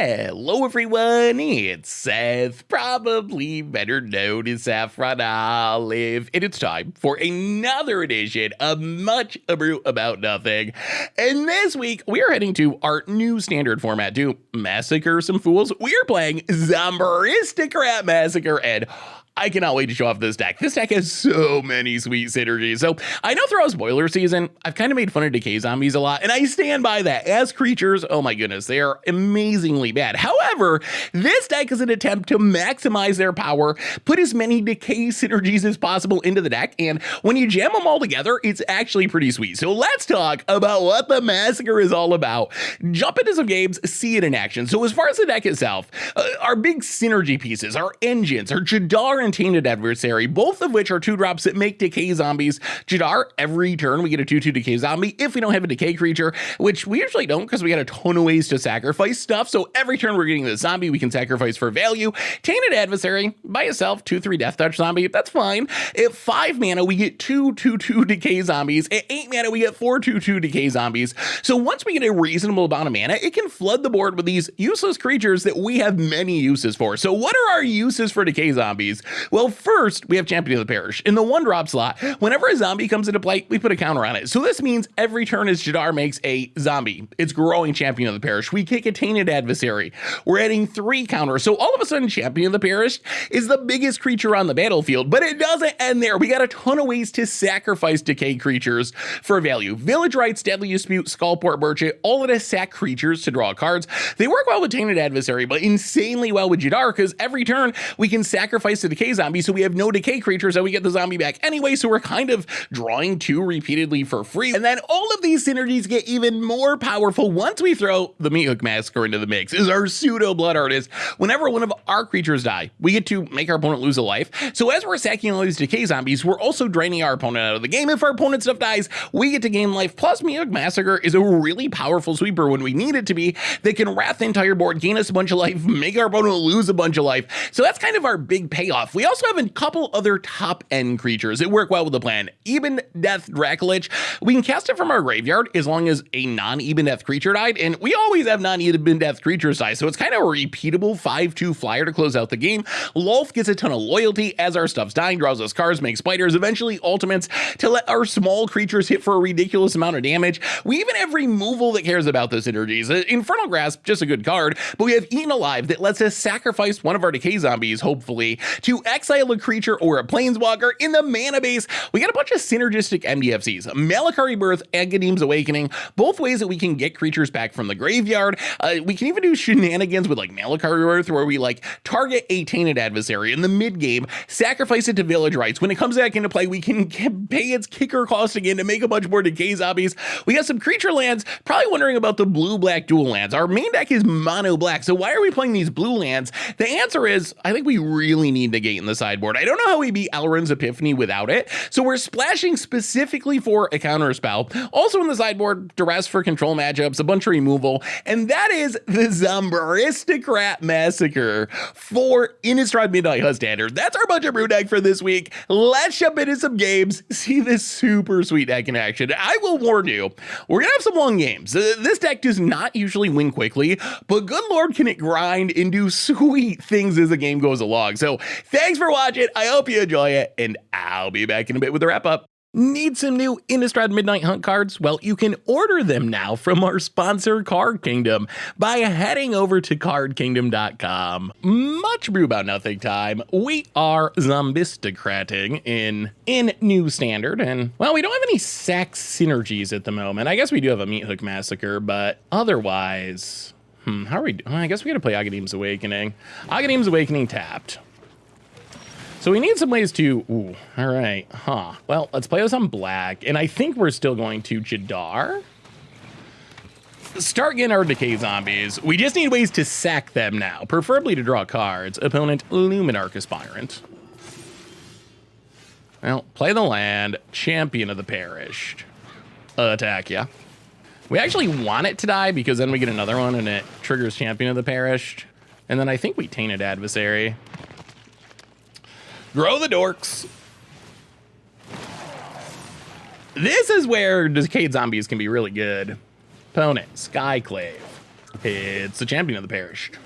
Hello everyone, it's Seth, probably better known as Saffron Olive, and it's time for another edition of Much Ado About Nothing. And this week, we are heading to our new standard format to massacre some fools. We are playing Zomb-ristocrat Massacre, and I cannot wait to show off this deck. This deck has so many sweet synergies. So I know throughout spoiler season, I've kind of made fun of Decay Zombies a lot, and I stand by that. As creatures, oh my goodness, they are amazingly bad. However, this deck is an attempt to maximize their power, put as many Decay synergies as possible into the deck, and when you jam them all together, it's actually pretty sweet. So let's talk about what the Massacre is all about. Jump into some games, see it in action. So as far as the deck itself, our big synergy pieces, our engines, our Jadar and Tainted Adversary, both of which are 2-drops that make Decay Zombies. Jadar, every turn we get a 2/2 Decay Zombie if we don't have a Decay creature, which we usually don't because we got a ton of ways to sacrifice stuff. So every turn we're getting the zombie we can sacrifice for value. Tainted Adversary, by itself, 2/3 Death Touch Zombie, that's fine. At 5 mana, we get 2/2 Decay Zombies. At 8 mana, we get 4/2 Decay Zombies. So once we get a reasonable amount of mana, it can flood the board with these useless creatures that we have many uses for. So what are our uses for Decay Zombies? Well, first, we have Champion of the Parish. In the 1-drop slot, whenever a zombie comes into play, we put a counter on it. So this means every turn as Jadar makes a zombie, it's growing Champion of the Parish. We kick a Tainted Adversary. We're adding 3 counters. So all of a sudden, Champion of the Parish is the biggest creature on the battlefield, but it doesn't end there. We got a ton of ways to sacrifice Decay creatures for value. Village Rites, Deadly Dispute, Skullport Merchant, all of the sack creatures to draw cards. They work well with Tainted Adversary, but insanely well with Jadar, because every turn we can sacrifice the Decay zombie, so we have no Decay creatures and we get the zombie back anyway, so we're kind of drawing 2 repeatedly for free. And then all of these synergies get even more powerful once we throw the Meathook Massacre into the mix. Is our pseudo blood artist. Whenever one of our creatures die, we get to make our opponent lose a life. So as we're sacking all these Decay zombies, we're also draining our opponent out of the game. If our opponent stuff dies, we get to gain life. Plus, Meathook Massacre is a really powerful sweeper when we need it to be, that can wrath the entire board, gain us a bunch of life, make our opponent lose a bunch of life. So that's kind of our big payoff. We also have a couple other top-end creatures that work well with the plan. Even Death Dracolich, we can cast it from our graveyard as long as a non-Even Death creature died, and we always have non-Even Death creatures die, so it's kind of a repeatable 5/2 flyer to close out the game. Lolth gets a ton of loyalty as our stuff's dying, draws us cards, makes spiders, eventually ultimates to let our small creatures hit for a ridiculous amount of damage. We even have removal that cares about the synergies. Infernal Grasp, just a good card, but we have Eaten Alive that lets us sacrifice one of our Decay zombies, hopefully, to exile a creature or a planeswalker. In the mana base, we got a bunch of synergistic MDFCs. Malakari Birth, Aghanim's Awakening, both ways that we can get creatures back from the graveyard. We can even do shenanigans with like Malakari Birth, where we like target a Tainted Adversary in the mid game, sacrifice it to Village Rites. When it comes back into play, we can pay its kicker cost again to make a bunch more Decay zombies. We got some creature lands. Probably wondering about the blue-black dual lands. Our main deck is mono black, so why are we playing these blue lands? The answer is, I think we really need Negate in the sideboard. I don't know how we beat Alrund's Epiphany without it, so we're splashing specifically for a counter spell. Also in the sideboard, Duress for control matchups, a bunch of removal, and that is the Zomb-ristocrat Massacre for Innistrad Midnight Hunt Standard. That's our Much Ado deck for this week. Let's jump into some games, see this super sweet deck in action. I will warn you, we're gonna have some long games. This deck does not usually win quickly, but good lord can it grind and do sweet things as the game goes along. So thanks for watching. I hope you enjoy it, and I'll be back in a bit with a wrap up. Need some new Innistrad Midnight Hunt cards? Well, you can order them now from our sponsor, Card Kingdom, by heading over to cardkingdom.com. Much Brew About Nothing time. We are Zomb-ristocrating in New Standard, and, well, we don't have any sack synergies at the moment. I guess we do have a Meathook Massacre, but otherwise, how are we doing? I guess we gotta play Aghanim's Awakening. Aghanim's Awakening tapped. So we need some ways to, ooh, all right, well, let's play this on black, and I think we're still going to Jadar. Start getting our Decay zombies. We just need ways to sack them now, preferably to draw cards. Opponent, Luminarch Aspirant. Well, play the land, Champion of the Parish. Attack, yeah. We actually want it to die because then we get another one and it triggers Champion of the Parish. And then I think we Tainted Adversary. Grow the dorks. This is where Decay Zombies can be really good. Opponent, Skyclave. It's the champion of the perished.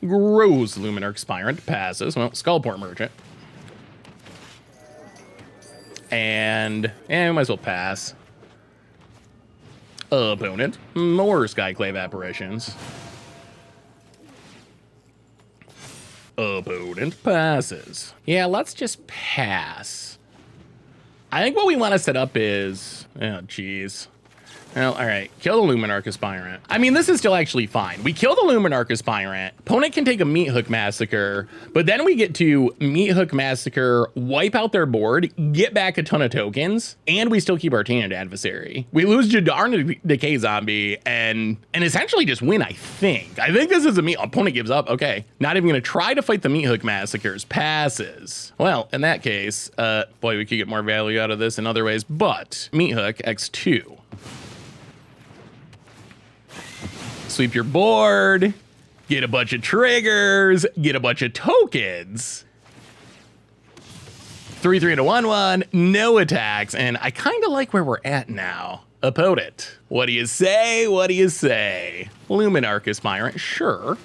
Gross Luminarch Spirant passes. Well, Skullport Merchant. And we might as well pass. Opponent. More Skyclave Apparitions. Opponent passes. Yeah, let's just pass. I think what we want to set up is... Oh, jeez. Well, all right. Kill the Luminarch Aspirant. I mean, this is still actually fine. We kill the Luminarch Aspirant. Opponent can take a Meathook Massacre, but then we get to Meathook Massacre, wipe out their board, get back a ton of tokens, and we still keep our Tainted Adversary. We lose Jadar to Decay Zombie and essentially just win, I think. I think this is a opponent gives up. Okay. Not even going to try to fight the Meathook Massacres. Passes. Well, in that case, boy, we could get more value out of this in other ways, but Meathook X2. Sweep your board, get a bunch of triggers, get a bunch of tokens. 3/3 and a 1/1, no attacks, and I kind of like where we're at now. Opponent, what do you say? What do you say? Luminarch Aspirant, sure.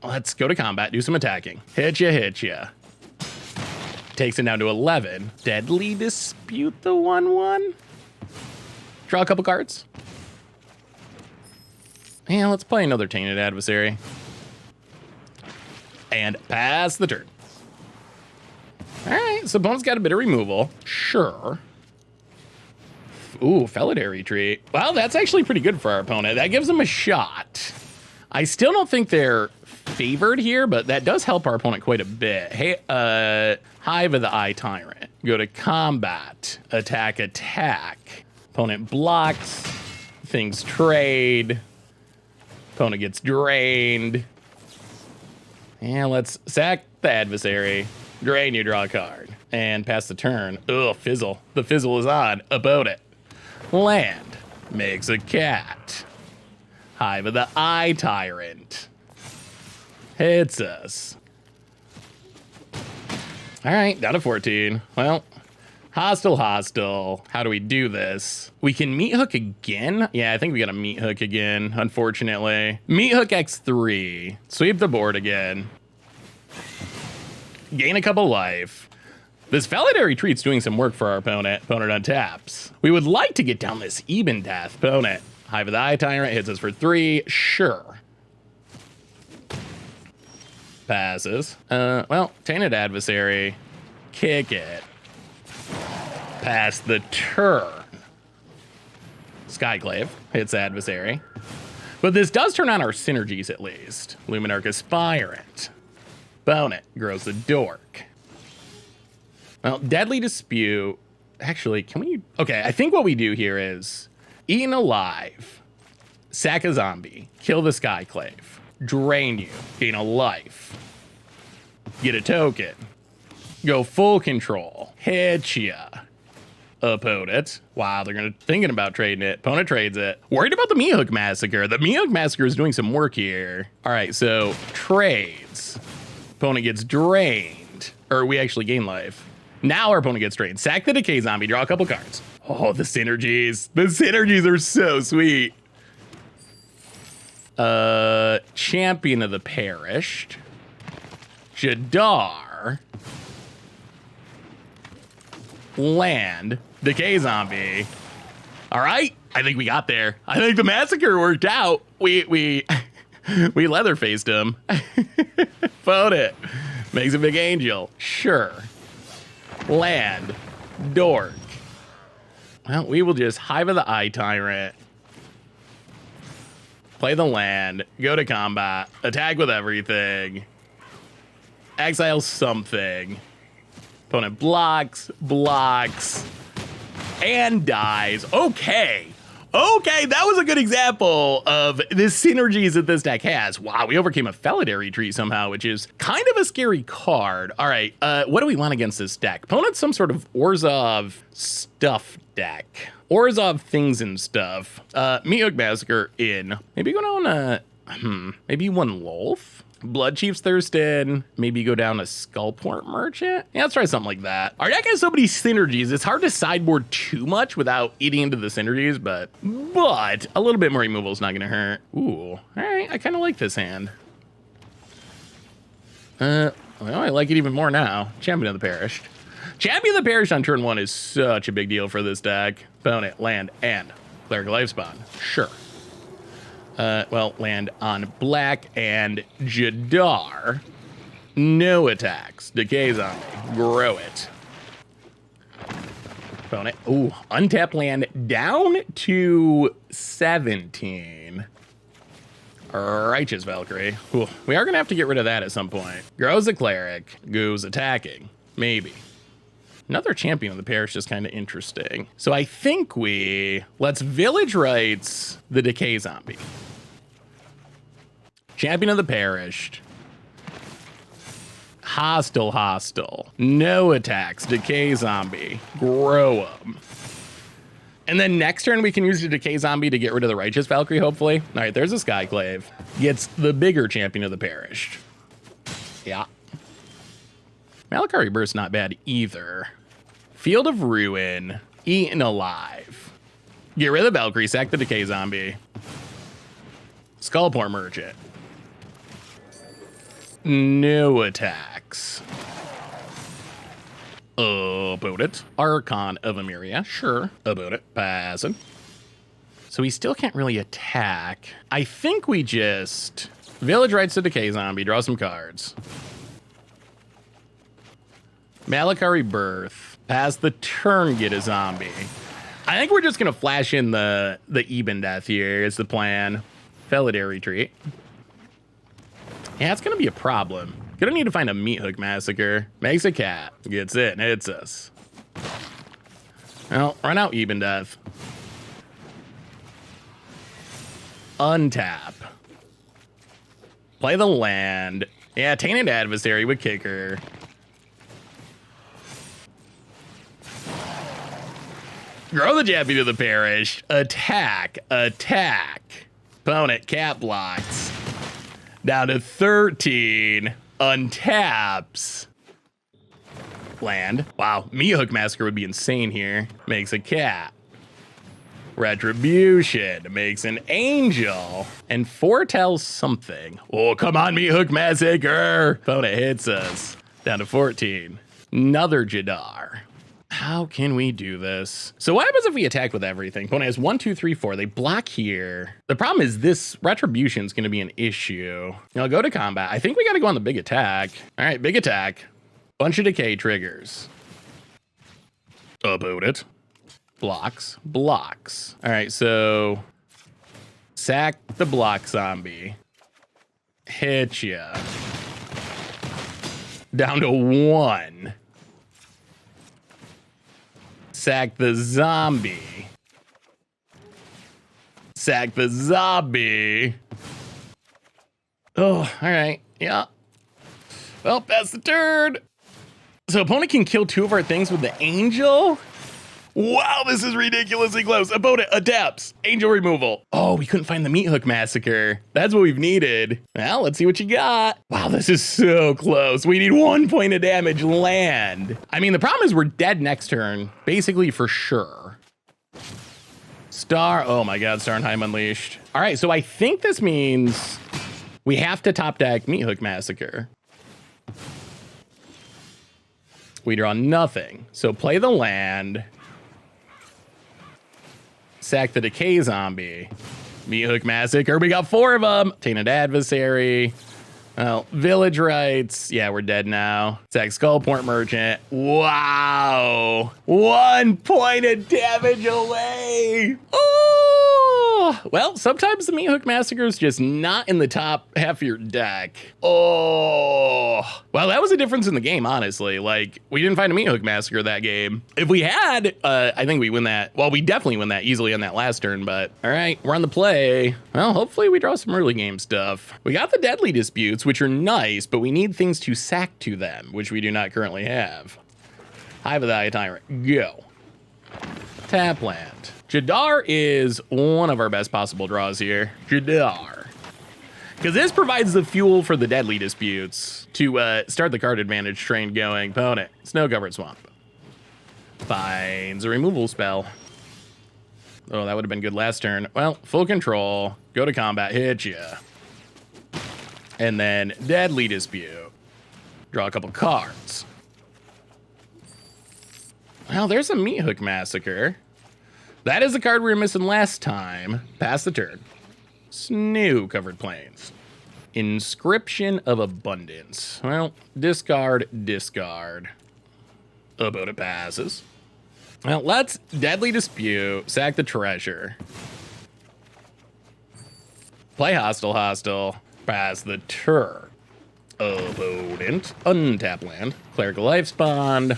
Let's go to combat, do some attacking. Hit ya. Takes it down to 11. Deadly Dispute the 1/1. Draw a couple cards. Yeah, let's play another Tainted Adversary. And pass the turn. All right, so opponent's got a bit of removal. Sure. Ooh, Felidary Retreat. Well, that's actually pretty good for our opponent. That gives them a shot. I still don't think they're favored here, but that does help our opponent quite a bit. Hey, Hive of the Eye Tyrant. Go to combat. Attack. Opponent blocks. Things trade. Opponent gets drained. And let's sack the adversary. Drain you, draw a card. And pass the turn. Ugh, fizzle. The fizzle is on. Opponent. Land. Makes a cat. Hive of the Eye Tyrant. Hits us. All right, down to 14. Well, hostile. How do we do this? We can Meathook again. Yeah, I think we got to Meathook again, unfortunately. Meathook X3. Sweep the board again. Gain a couple life. This Felidary Retreat's doing some work for our opponent. Opponent untaps. We would like to get down this Eben Death. Opponent. Hive of the Eye Tyrant hits us for 3. Sure. Passes. Well, Tainted Adversary. Kick it. Pass the turn. Skyclave hits adversary. But this does turn on our synergies at least. Luminarch Aspirant. Opponent grows the dork. Well, Deadly Dispute. Actually, can we? Okay, I think what we do here is Eaten Alive. Sack a zombie. Kill the Skyclave. Drain you. Gain a life. Get a token. Go full control. Hit ya. Opponent. Wow, they're thinking about trading it. Opponent trades it. Worried about the Meathook Massacre. The Meathook Massacre is doing some work here. All right, so trades. Opponent gets drained. Or we actually gain life. Now our opponent gets drained. Sack the Decay Zombie. Draw a couple cards. Oh, the synergies. The synergies are so sweet. Champion of the Perished. Jadar. Land. Decay Zombie. All right, I think we got there. I think the massacre worked out. We Leatherfaced him. Phone it. Makes a big angel. Sure. Land. Dork. Well, we will just Hive of the Eye Tyrant. Play the land. Go to combat. Attack with everything. Exile something. Opponent blocks, and dies. Okay, that was a good example of the synergies that this deck has. Wow, we overcame a Felidary Retreat somehow, which is kind of a scary card. All right, what do we want against this deck? Opponent's some sort of Orzhov stuff deck. Orzhov things and stuff. Meathook Massacre in. Maybe go down, maybe one Lolth? Blood Chief's Thurston. Maybe go down to Skullport Merchant. Yeah, let's try something like that. Our deck has so many synergies. It's hard to sideboard too much without eating into the synergies, but a little bit more removal is not going to hurt. Ooh, all right. I kind of like this hand. Well, I like it even more now. Champion of the Perished. Champion of the Perished on turn 1 is such a big deal for this deck. Opponent, land, and Cleric Lifespawn. Sure. Well, land on black and Jadar. No attacks. Decay Zombie. Grow it. Opponent. Ooh, untap land down to 17. Righteous Valkyrie. Ooh, we are going to have to get rid of that at some point. Grows a cleric. Goes attacking. Maybe. Another champion of the parish is kind of interesting. So I think let's Village Rites the Decay Zombie. Champion of the Perished. Hostile. No attacks. Decay Zombie. Grow them. And then next turn, we can use the Decay Zombie to get rid of the Righteous Valkyrie, hopefully. All right, there's a Skyclave. Gets the bigger Champion of the Perished. Yeah. Malakari Burst not bad either. Field of Ruin. Eaten Alive. Get rid of the Valkyrie. Sack the Decay Zombie. Skullport Merchant. No attacks. About it. Archon of Emeria. Sure. About it. Passing. So we still can't really attack. I think we just Village Rites to Decay Zombie. Draw some cards. Malakari Birth. Pass the turn, get a zombie. I think we're just going to flash in the Eben Death here is the plan. Felidare Retreat. Yeah, it's going to be a problem. Gonna need to find a Meathook Massacre. Makes a cat. Gets it and hits us. Well, run out Eben Death. Untap. Play the land. Yeah, Tainted Adversary with Kicker. Grow the Champion of the Parish. Attack. Opponent cat blocks. Down to 13. Untaps. Land. Wow, Meathook Massacre would be insane here. Makes a cat. Retribution. Makes an angel. And foretells something. Oh, come on, Meathook Massacre. Opponent hits us. Down to 14. Another Jadar. How can we do this? So what happens if we attack with everything? Opponent has 1, 2, 3, 4. They block here. The problem is this retribution is going to be an issue. I'll go to combat. I think we got to go on the big attack. All right, big attack. Bunch of decay triggers. About it. Blocks. All right, so sack the block zombie. Hit ya. Down to 1. Sack the zombie. Oh, all right. Yeah. Well, that's the turn. So opponent can kill 2 of our things with the angel. Wow, this is ridiculously close. Opponent adapts. Angel removal. Oh, we couldn't find the Meathook Massacre. That's what we've needed. Well, let's see what you got. Wow, this is so close. We need 1 point of damage land. I mean, the problem is we're dead next turn, basically for sure. Oh my God, Starnheim Unleashed. All right, so I think this means we have to top deck Meathook Massacre. We draw nothing. So play the land. Sack the Decay Zombie. Meathook Massacre. We got 4 of them. Tainted Adversary. Well, Village Rites. Yeah, we're dead now. Sack Skullport Merchant. Wow. 1 point of damage away. Oh. Well, sometimes the Meathook Massacre is just not in the top half of your deck. Oh. Well, that was a difference in the game, honestly. Like, we didn't find a Meathook Massacre that game. If we had, I think we win that. Well, we definitely win that easily on that last turn, but all right, we're on the play. Well, hopefully we draw some early game stuff. We got the Deadly Disputes, which are nice, but we need things to sack to them, which we do not currently have. Hive of the Eye Tyrant. Go. Tap land. Jadar is one of our best possible draws here. Jadar. Because this provides the fuel for the deadly disputes to start the card advantage train going. Opponent, snow-covered swamp. Finds a removal spell. Oh, that would have been good last turn. Well, full control. Go to combat, hit ya. And then deadly dispute. Draw a couple cards. Well, there's a Meathook Massacre. That is the card we were missing last time. Pass the turn. Snow-covered plains. Inscription of Abundance. Well, discard, discard. Opponent passes. Well, let's deadly dispute. Sack the treasure. Play hostile, hostile. Pass the turn. Opponent. Untap land. Clerical Lifespawn.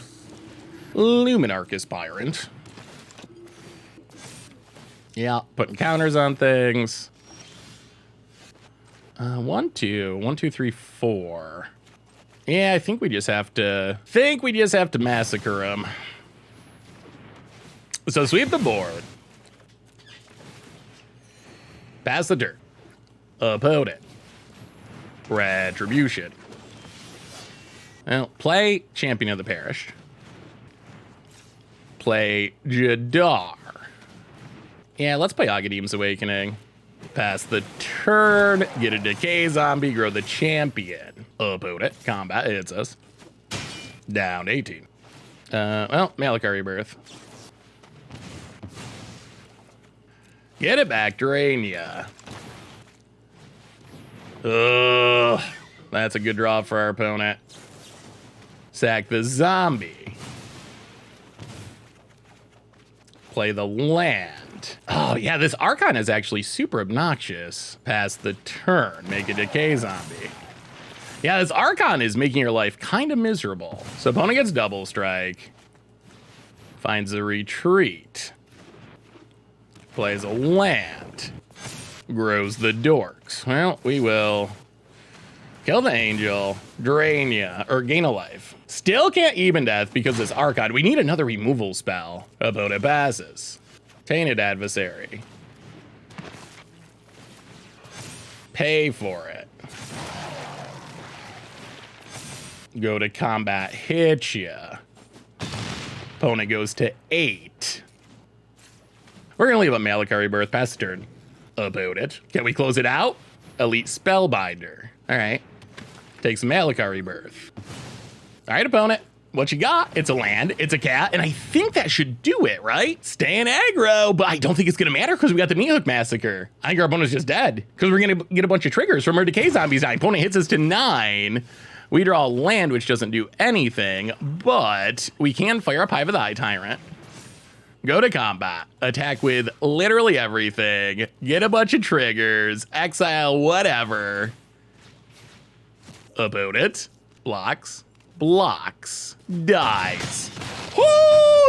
Luminarch Aspirant. Yeah, putting counters on things. 1, 2, 1, 2, 3, 4. Yeah, I think we just have to. Massacre them. So sweep the board. Pass the dirt. Opponent. Retribution. Well, play Champion of the Parish. Play Jadar. Yeah, let's play Agadeem's Awakening. Pass the turn, get a Decay Zombie, grow the champion. Opponent, combat hits us. Down 18. Well, Malakar Rebirth. Get it back, drain ya. Ugh, that's a good draw for our opponent. Sack the zombie. Play the land. Oh, yeah, this Archon is actually super obnoxious. Pass the turn, make a Decay Zombie. Yeah, this Archon is making your life kind of miserable. So opponent gets double strike. Finds a retreat. Plays a land. Grows the dorks. Well, we will kill the angel, drain ya, or gain a life. Still can't even death because this Archon. We need another removal spell. Opponent passes. Tainted Adversary. Pay for it. Go to combat, hit ya. Opponent goes to 8. We're gonna leave a Malakar Rebirth, pass the turn. Opponent. Can we close it out? Elite Spellbinder. All right. Takes Malakar Rebirth. All right, opponent. What you got? It's a land, it's a cat, and I think that should do it, right? Staying aggro, but I don't think it's gonna matter because we got the Meathook Massacre. I think our opponent's just dead because we're gonna get a bunch of triggers from our Decay Zombies. Now, opponent hits us to 9. We draw a land, which doesn't do anything, but we can fire up Hive of the Eye Tyrant. Go to combat, attack with literally everything, get a bunch of triggers, exile whatever. Opponent blocks. Blocks, dies. Woo!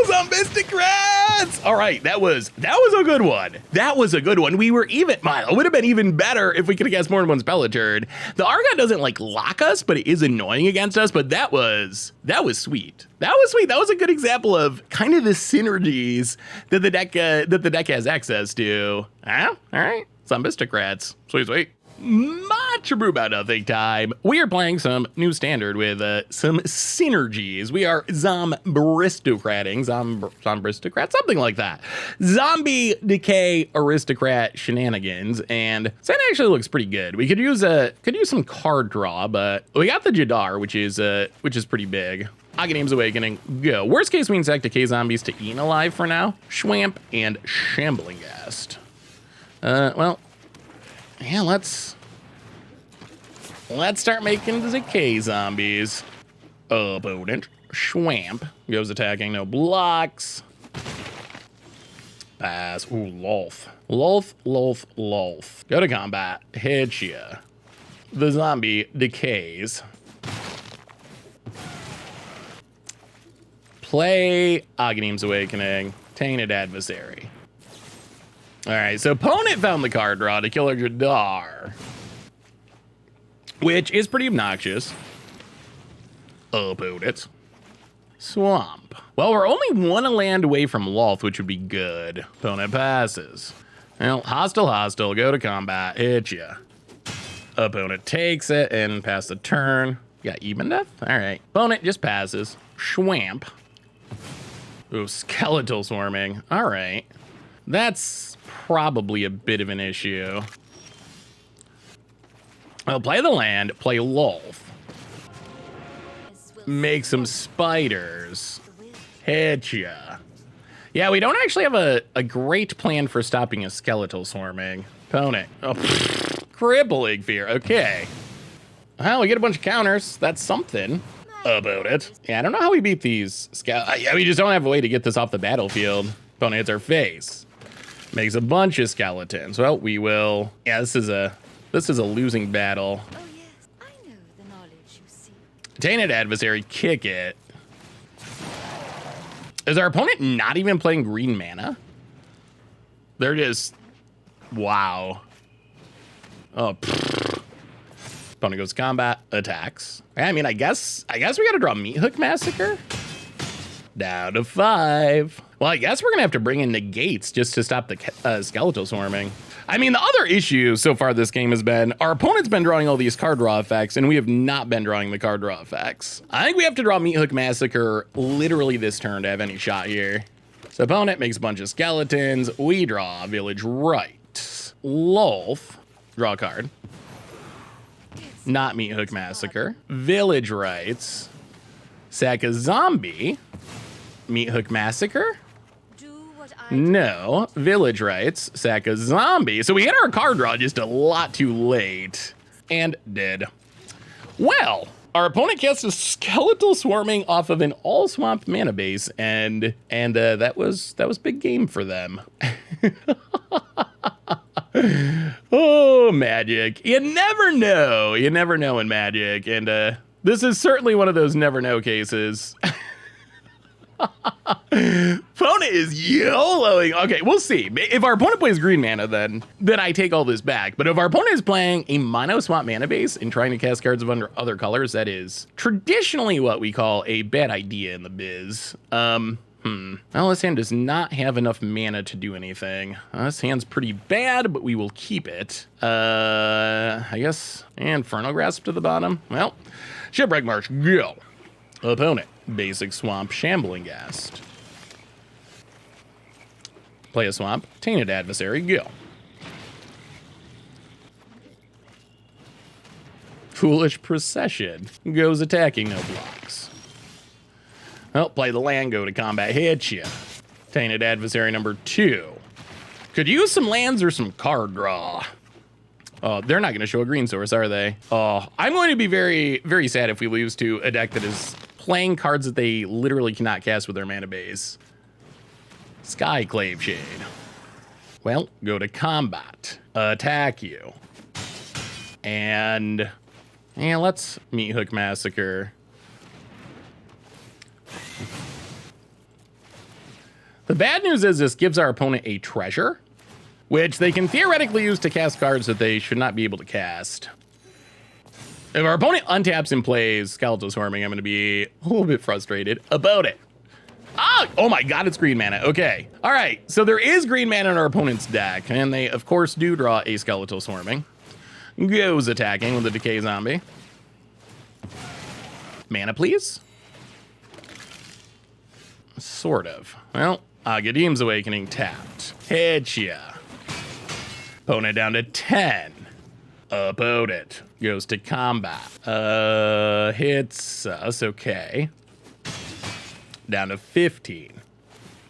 Zomb-ristocrats! All right, that was a good one. That was a good one. We were even. It would have been even better if we could have guessed more than one spell a turn. The Archon doesn't like lock us, but it is annoying against us. But that was sweet. That was sweet. That was a good example of kind of the synergies that the deck has access to. All right, Zomb-ristocrats. Sweet. Much ado about nothing time. We are playing some new standard with some synergies. We are Zomb-ristocrating, Zomb-ristocrat, something like that. Zombie Decay Aristocrat shenanigans, and that actually looks pretty good. We could use some card draw, but we got the Jadar, which is pretty big. Agadeem's Awakening, go. Worst case, we can sack Decay Zombies to Eat Alive for now. Schwamp and Shambling Ghast. Well. Yeah, let's start making the Decay Zombies. Opponent, Schwamp, goes attacking, no blocks. Pass, ooh, Lolth. Go to combat, hit ya. The zombie decays. Play Agadeem's Awakening, Tainted Adversary. All right, so opponent found the card draw to kill our Jadar, which is pretty obnoxious. Opponent. Swamp. Well, we're only one land away from Lolth, which would be good. Opponent passes. Well, hostile, go to combat, hit ya. Opponent takes it and pass the turn. Got even death? All right. Opponent just passes. Schwamp. Ooh, Skeletal Swarming. All right. That's probably a bit of an issue. I'll play the land, play Lolth. Make some spiders. Hit ya. Yeah, we don't actually have a great plan for stopping a Skeletal Swarming. Opponent. Oh, crippling fear. Okay. Well, we get a bunch of counters. That's something about it. Yeah, I don't know how we beat these. Yeah, we just don't have a way to get this off the battlefield. Opponent hits our face. Makes a bunch of skeletons. Well, we will. Yeah, this is a losing battle. Oh yes, I know the knowledge you seek. Tainted Adversary, kick it. Is our opponent not even playing green mana? They're just, wow. Oh, pfft. Opponent goes combat, attacks. I mean, I guess we gotta draw Meathook Massacre. Down to 5. Well, I guess we're gonna have to bring in Negates just to stop the Skeletal Swarming. I mean, the other issue so far this game has been our opponent's been drawing all these card draw effects, and we have not been drawing the card draw effects. I think we have to draw Meathook Massacre literally this turn to have any shot here. So opponent makes a bunch of skeletons. We draw Village Rites. Lolth, draw a card. Not Meathook Massacre. Village Rites. Sack a zombie. Meathook Massacre. No, Village Rites, sack a zombie. So we hit our card draw just a lot too late. And dead. Well, our opponent cast a Skeletal Swarming off of an all swamp mana base, and that was big game for them. Oh, Magic. You never know. You never know in Magic. And this is certainly one of those never know cases. Opponent is YOLOing. Okay, we'll see. If our opponent plays green mana, then I take all this back. But if our opponent is playing a mono swamp mana base and trying to cast cards of other colors, that is traditionally what we call a bad idea in the biz. Well, this hand does not have enough mana to do anything. This hand's pretty bad, but we will keep it. I guess Infernal Grasp to the bottom. Well, Shipwreck March, go. Opponent. Basic Swamp, Shambling Ghast. Play a Swamp, Tainted Adversary, go. Foolish Procession, goes attacking, no blocks. Well, play the land, go to combat, hit ya. Tainted Adversary number 2. Could use some lands or some card draw. Oh, they're not going to show a green source, are they? Oh, I'm going to be very, very sad if we lose to a deck that is playing cards that they literally cannot cast with their mana base. Skyclave Shade. Well, go to combat. Attack you. And yeah, let's Meathook Massacre. The bad news is this gives our opponent a treasure, which they can theoretically use to cast cards that they should not be able to cast. If our opponent untaps and plays Skeletal Swarming, I'm going to be a little bit frustrated about it. Oh my god, it's green mana. Okay. All right. So there is green mana in our opponent's deck, and they, of course, do draw a Skeletal Swarming. Goes attacking with the Decay Zombie. Mana, please? Sort of. Well, Aghadim's Awakening tapped. Hit ya. Opponent down to 10. Opponent goes to combat. Hits us, okay. Down to 15.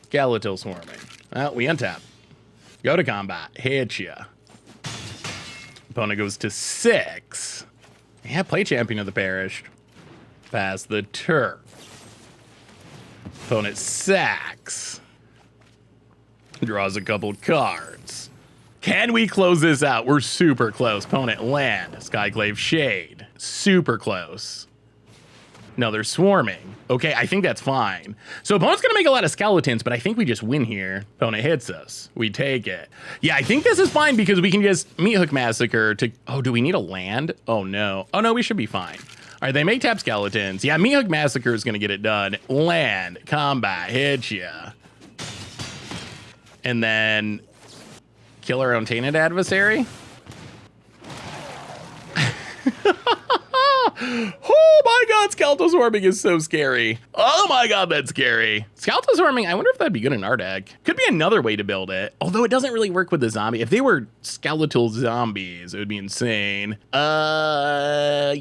Skeletal Swarming. Well, we untap. Go to combat. Hit ya. Opponent goes to 6. Yeah, play Champion of the Parish. Pass the turn. Opponent sacks. Draws a couple cards. Can we close this out? We're super close. Opponent land. Skyclave Shade. Super close. No, they're swarming. Okay, I think that's fine. So opponent's gonna make a lot of skeletons, but I think we just win here. Opponent hits us. We take it. Yeah, I think this is fine because we can just Meathook Massacre to... Oh, do we need a land? Oh, no. Oh, no, we should be fine. All right, they make tap skeletons. Yeah, Meathook Massacre is gonna get it done. Land, combat, hit ya. And then kill our own Tainted Adversary. Oh my god, Skeletal Swarming is so scary. Oh my god, that's scary. Skeletal Swarming, I wonder if that'd be good in our deck. Could be another way to build it. Although it doesn't really work with the zombie. If they were skeletal zombies, it would be insane. Yeah.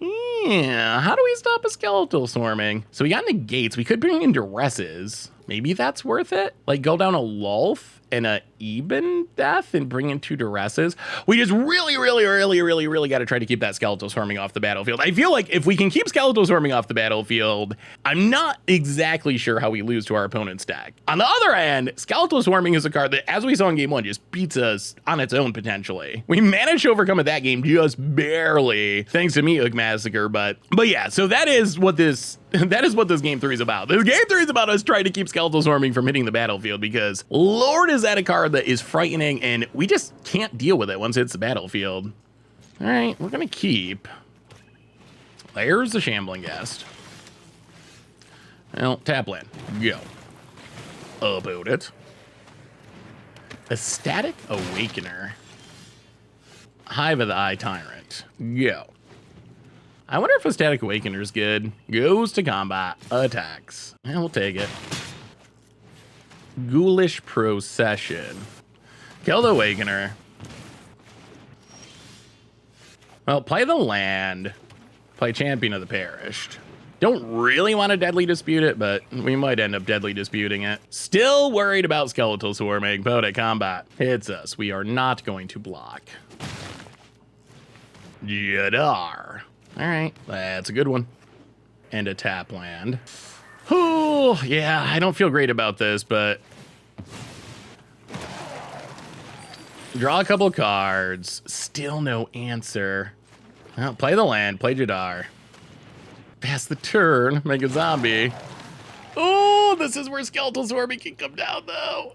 Yeah, how do we stop a skeletal swarming? So we got negates. We could bring in duresses. Maybe that's worth it? Like go down a Lulf and a Eben death and bring in 2 duresses. We just really got to try to keep that skeletal swarming off the battlefield. I feel like if we can keep skeletal swarming off the battlefield, I'm not exactly sure how we lose to our opponent's deck. On the other hand, skeletal swarming is a card that, as we saw in game 1, just beats us on its own potentially. We managed to overcome it that game just barely, thanks to Meathook Massacre. But yeah, so that is what this game 3 is about. This game 3 is about us trying to keep skeletal swarming from hitting the battlefield, because Lord is that a card that is frightening and we just can't deal with it once it hits the battlefield. All right, we're gonna keep. There's the Shambling Guest. Well, tap land, go. About it. Ecstatic Awakener. Hive of the Eye Tyrant, go. I wonder if a Static Awakener is good. Goes to combat. Attacks. Yeah, we'll take it. Ghoulish Procession. Kill the Awakener. Well, play the land. Play Champion of the Perished. Don't really want to Deadly Dispute it, but we might end up Deadly Disputing it. Still worried about Skeletal Swarming. Opponent combat hits us. We are not going to block. Jadar. All right, that's a good one. And a tap land. Oh, yeah, I don't feel great about this, but draw a couple cards. Still no answer. Well, play the land, play Jadar. Pass the turn, make a zombie. Oh, this is where Skeletal Swarming can come down, though.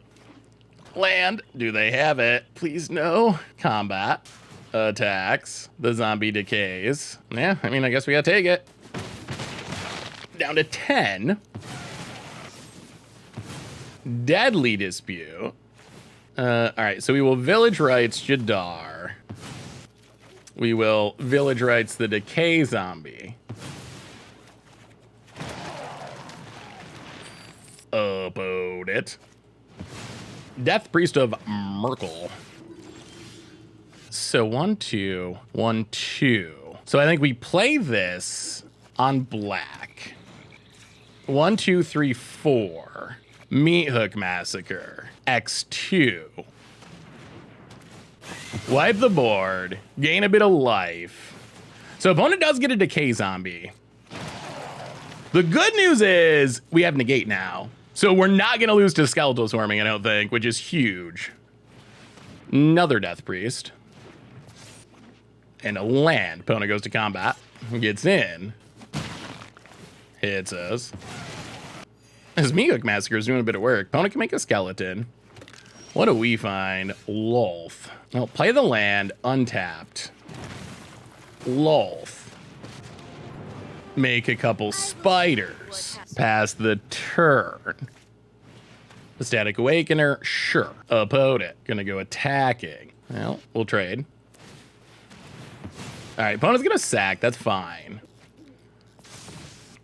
Land, do they have it? Please no. Combat. Attacks. The zombie decays. Yeah, I mean, I guess we gotta take it. Down to 10. Deadly Dispute. All right, so we will Village Rites Jadar. We will Village Rites the Decay Zombie. About it. Death Priest of Merkel. So 1, 2, 1, 2. So I think we play this on black. 1, 2, 3, 4. Meathook Massacre. X2. Wipe the board. Gain a bit of life. So opponent does get a Decay Zombie. The good news is we have Negate now. So we're not going to lose to Skeletal Swarming, I don't think, which is huge. Another Death Priest. And a land. Opponent goes to combat. Gets in. Hits us. This Meathook Massacre is doing a bit of work. Opponent can make a skeleton. What do we find? Lulf. Well, play the land. Untapped. Lulf. Make a couple spiders. Pass the turn. The Static Awakener. Sure. Opponent. Gonna go attacking. Well, we'll trade. All right, opponent's gonna sack. That's fine.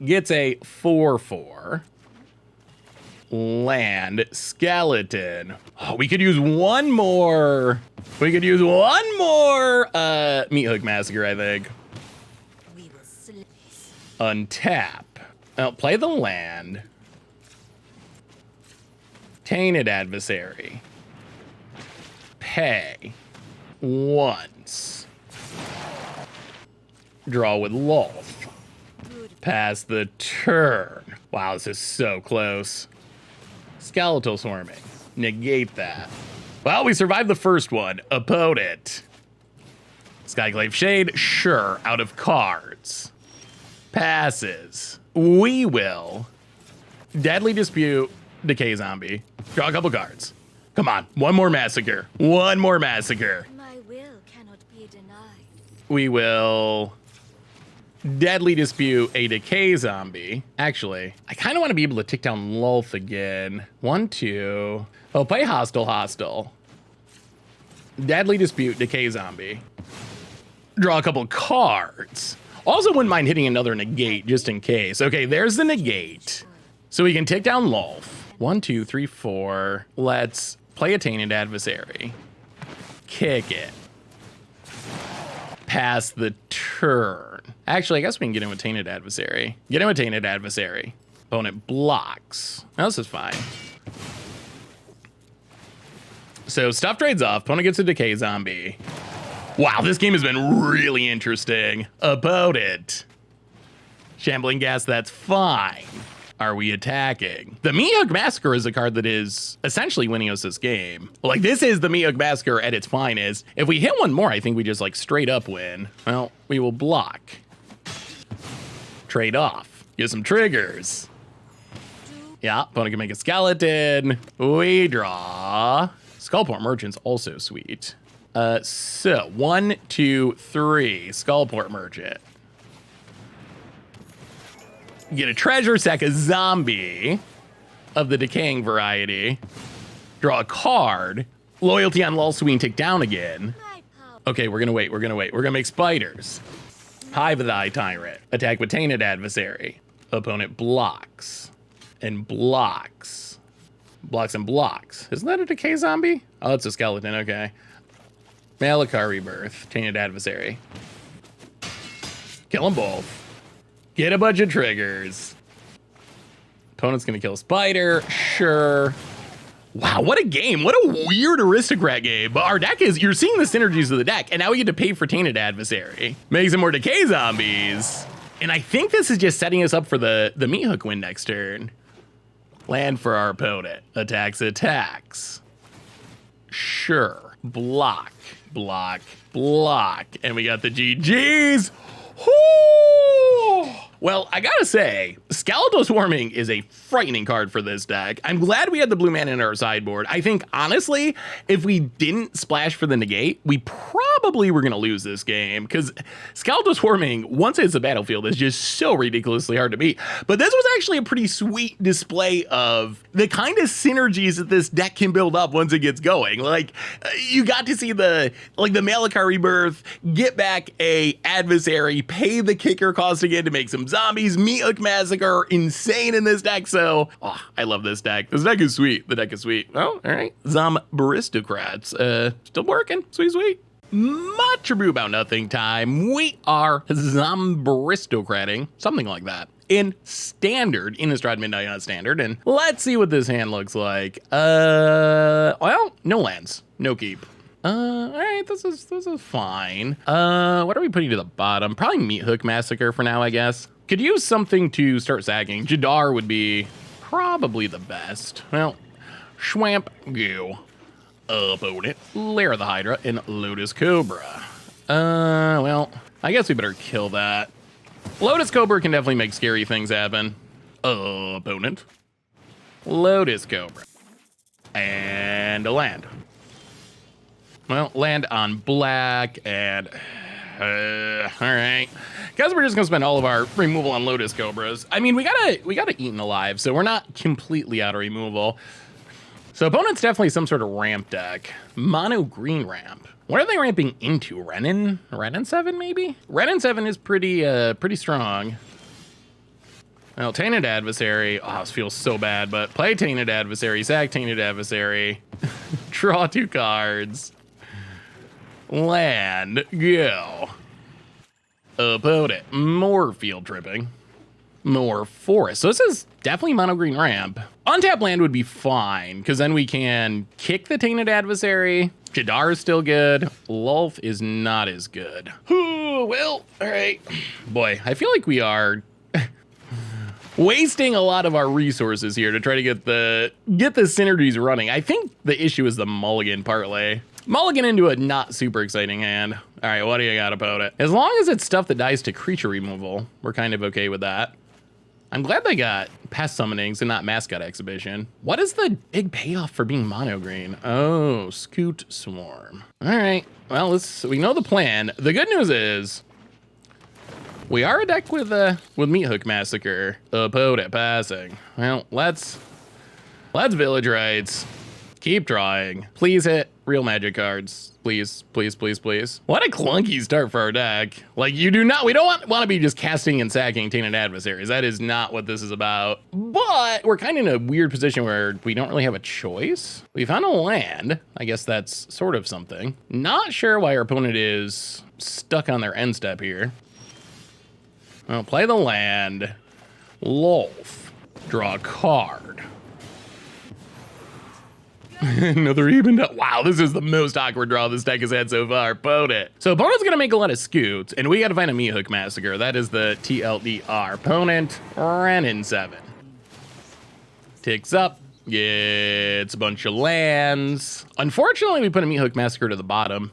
Gets a 4/4. Land. Skeleton. Oh, we could use one more. We could use one more Meathook Massacre, I think. Untap. Now, play the land. Tainted Adversary. Pay. Once. Draw with Lulf. Pass the turn. Wow, this is so close. Skeletal Swarming. Negate that. Well, we survived the first one. Opponent. Skyclave Shade. Sure. Out of cards. Passes. We will Deadly Dispute Decay Zombie. Draw a couple cards. Come on. One more Massacre. One more Massacre. My will cannot be denied. We will Deadly Dispute a Decay Zombie. Actually, I kind of want to be able to tick down Lulf again. 1, 2. Oh, play Hostile. Deadly Dispute Decay Zombie. Draw a couple cards. Also wouldn't mind hitting another negate just in case. Okay, there's the negate. So we can take down Lolf. 1, 2, 3, 4. Let's play a Tainted Adversary. Kick it. Pass the turn. Actually, I guess we can get in with Tainted Adversary. Get in with Tainted Adversary. Opponent blocks. Now, this is fine. So stuff trades off. Opponent gets a Decay Zombie. Wow, this game has been really interesting. Opponent. Shambling Gas, that's fine. Are we attacking? The Meathook Massacre is a card that is essentially winning us this game. Like, this is the Meathook Massacre at its finest. If we hit one more, I think we just like straight up win. Well, we will block. Trade off. Get some triggers. Yeah, opponent can make a skeleton. We draw. Skullport Merchant's also sweet. So 1, 2, 3. Skullport Merchant. Get a treasure, sack a zombie of the decaying variety. Draw a card. Loyalty on Lulsween, tick down again. Okay, we're gonna wait. We're gonna make spiders. Hive the Eye Tyrant. Attack with Tainted Adversary. Opponent blocks and blocks. Blocks and blocks. Isn't that a Decay Zombie? Oh, it's a skeleton. Okay. Malakar Rebirth. Tainted Adversary. Kill them both. Get a bunch of triggers. Opponent's gonna kill a spider. Sure. Wow, what a game. What a weird aristocrat game. But our deck is, you're seeing the synergies of the deck, and now we get to pay for Tainted Adversary. Make some more Decay Zombies. And I think this is just setting us up for the Meathook win next turn. Land for our opponent. Attacks. Sure. Block. And we got the GGs. Whoo! Well, I gotta say, Skeletal Swarming is a frightening card for this deck. I'm glad we had the blue mana in our sideboard. I think, honestly, if we didn't splash for the negate, we probably were gonna lose this game, because Skeletal Swarming, once it's a battlefield, is just so ridiculously hard to beat. But this was actually a pretty sweet display of the kind of synergies that this deck can build up once it gets going. Like, you got to see the Malakar Rebirth, get back a adversary, pay the kicker cost again to make some zombies. Meathook Massacre, insane in this deck. So, I love this deck. This deck is sweet. The deck is sweet. Oh, all right. Zomb-ristocrats. Still working. Sweet. Much ado about nothing time. We are Zomb-ristocrating. Something like that. In standard, Innistrad Midnight on standard. And let's see what this hand looks like. Well, no lands. No keep. All right, this is fine. What are we putting to the bottom? Probably Meathook Massacre for now, I guess. Could use something to start sagging. Jadar would be probably the best. Well, Schwamp, go. Opponent, Lair of the Hydra, and Lotus Cobra. Well, I guess we better kill that. Lotus Cobra can definitely make scary things happen. Opponent, Lotus Cobra, and a land. Well, land on black, and all right. Guess we're just gonna spend all of our removal on Lotus Cobras. I mean, we gotta Eaten Alive, so we're not completely out of removal. So opponent's definitely some sort of ramp deck. Mono green ramp. What are they ramping into? Renin? Renin 7 maybe? Renin 7 is pretty strong. Well, Tainted Adversary. Oh, this feels so bad, but play Tainted Adversary, sack Tainted Adversary. Draw 2 cards. Land, go. Opponent, more field tripping. More forest. So this is definitely mono green ramp. Untap land would be fine, because then we can kick the Tainted Adversary. Jadar is still good. Lulf is not as good. Well, all right. Boy, I feel like we are wasting a lot of our resources here to try to get the synergies running. I think the issue is the mulligan parlay. Mulligan into a not super exciting hand. All right, what do you got about it? As long as it's stuff that dies to creature removal, we're kind of okay with that. I'm glad they got past summonings and not mascot exhibition. What is the big payoff for being mono green? Oh, Scoot Swarm. All right, well, we know the plan. The good news is we are a deck with Meathook Massacre. Opponent passing. Well, let's Village Rites. Keep drawing. Please hit real magic cards. Please, please, please, please. What a clunky start for our deck. Like, we don't want to be just casting and sacking Tainted Adversaries. That is not what this is about. But we're kind of in a weird position where we don't really have a choice. We found a land. I guess that's sort of something. Not sure why our opponent is stuck on their end step here. Well, play the land. Lolth. Draw a card. Another even. Wow, this is the most awkward draw this deck has had so far. Opponent. So opponent's gonna make a lot of scoots, and we gotta find a Meathook Massacre. That is the TLDR. Opponent, Renin 7. Ticks up, gets a bunch of lands. Unfortunately, we put a Meathook Massacre to the bottom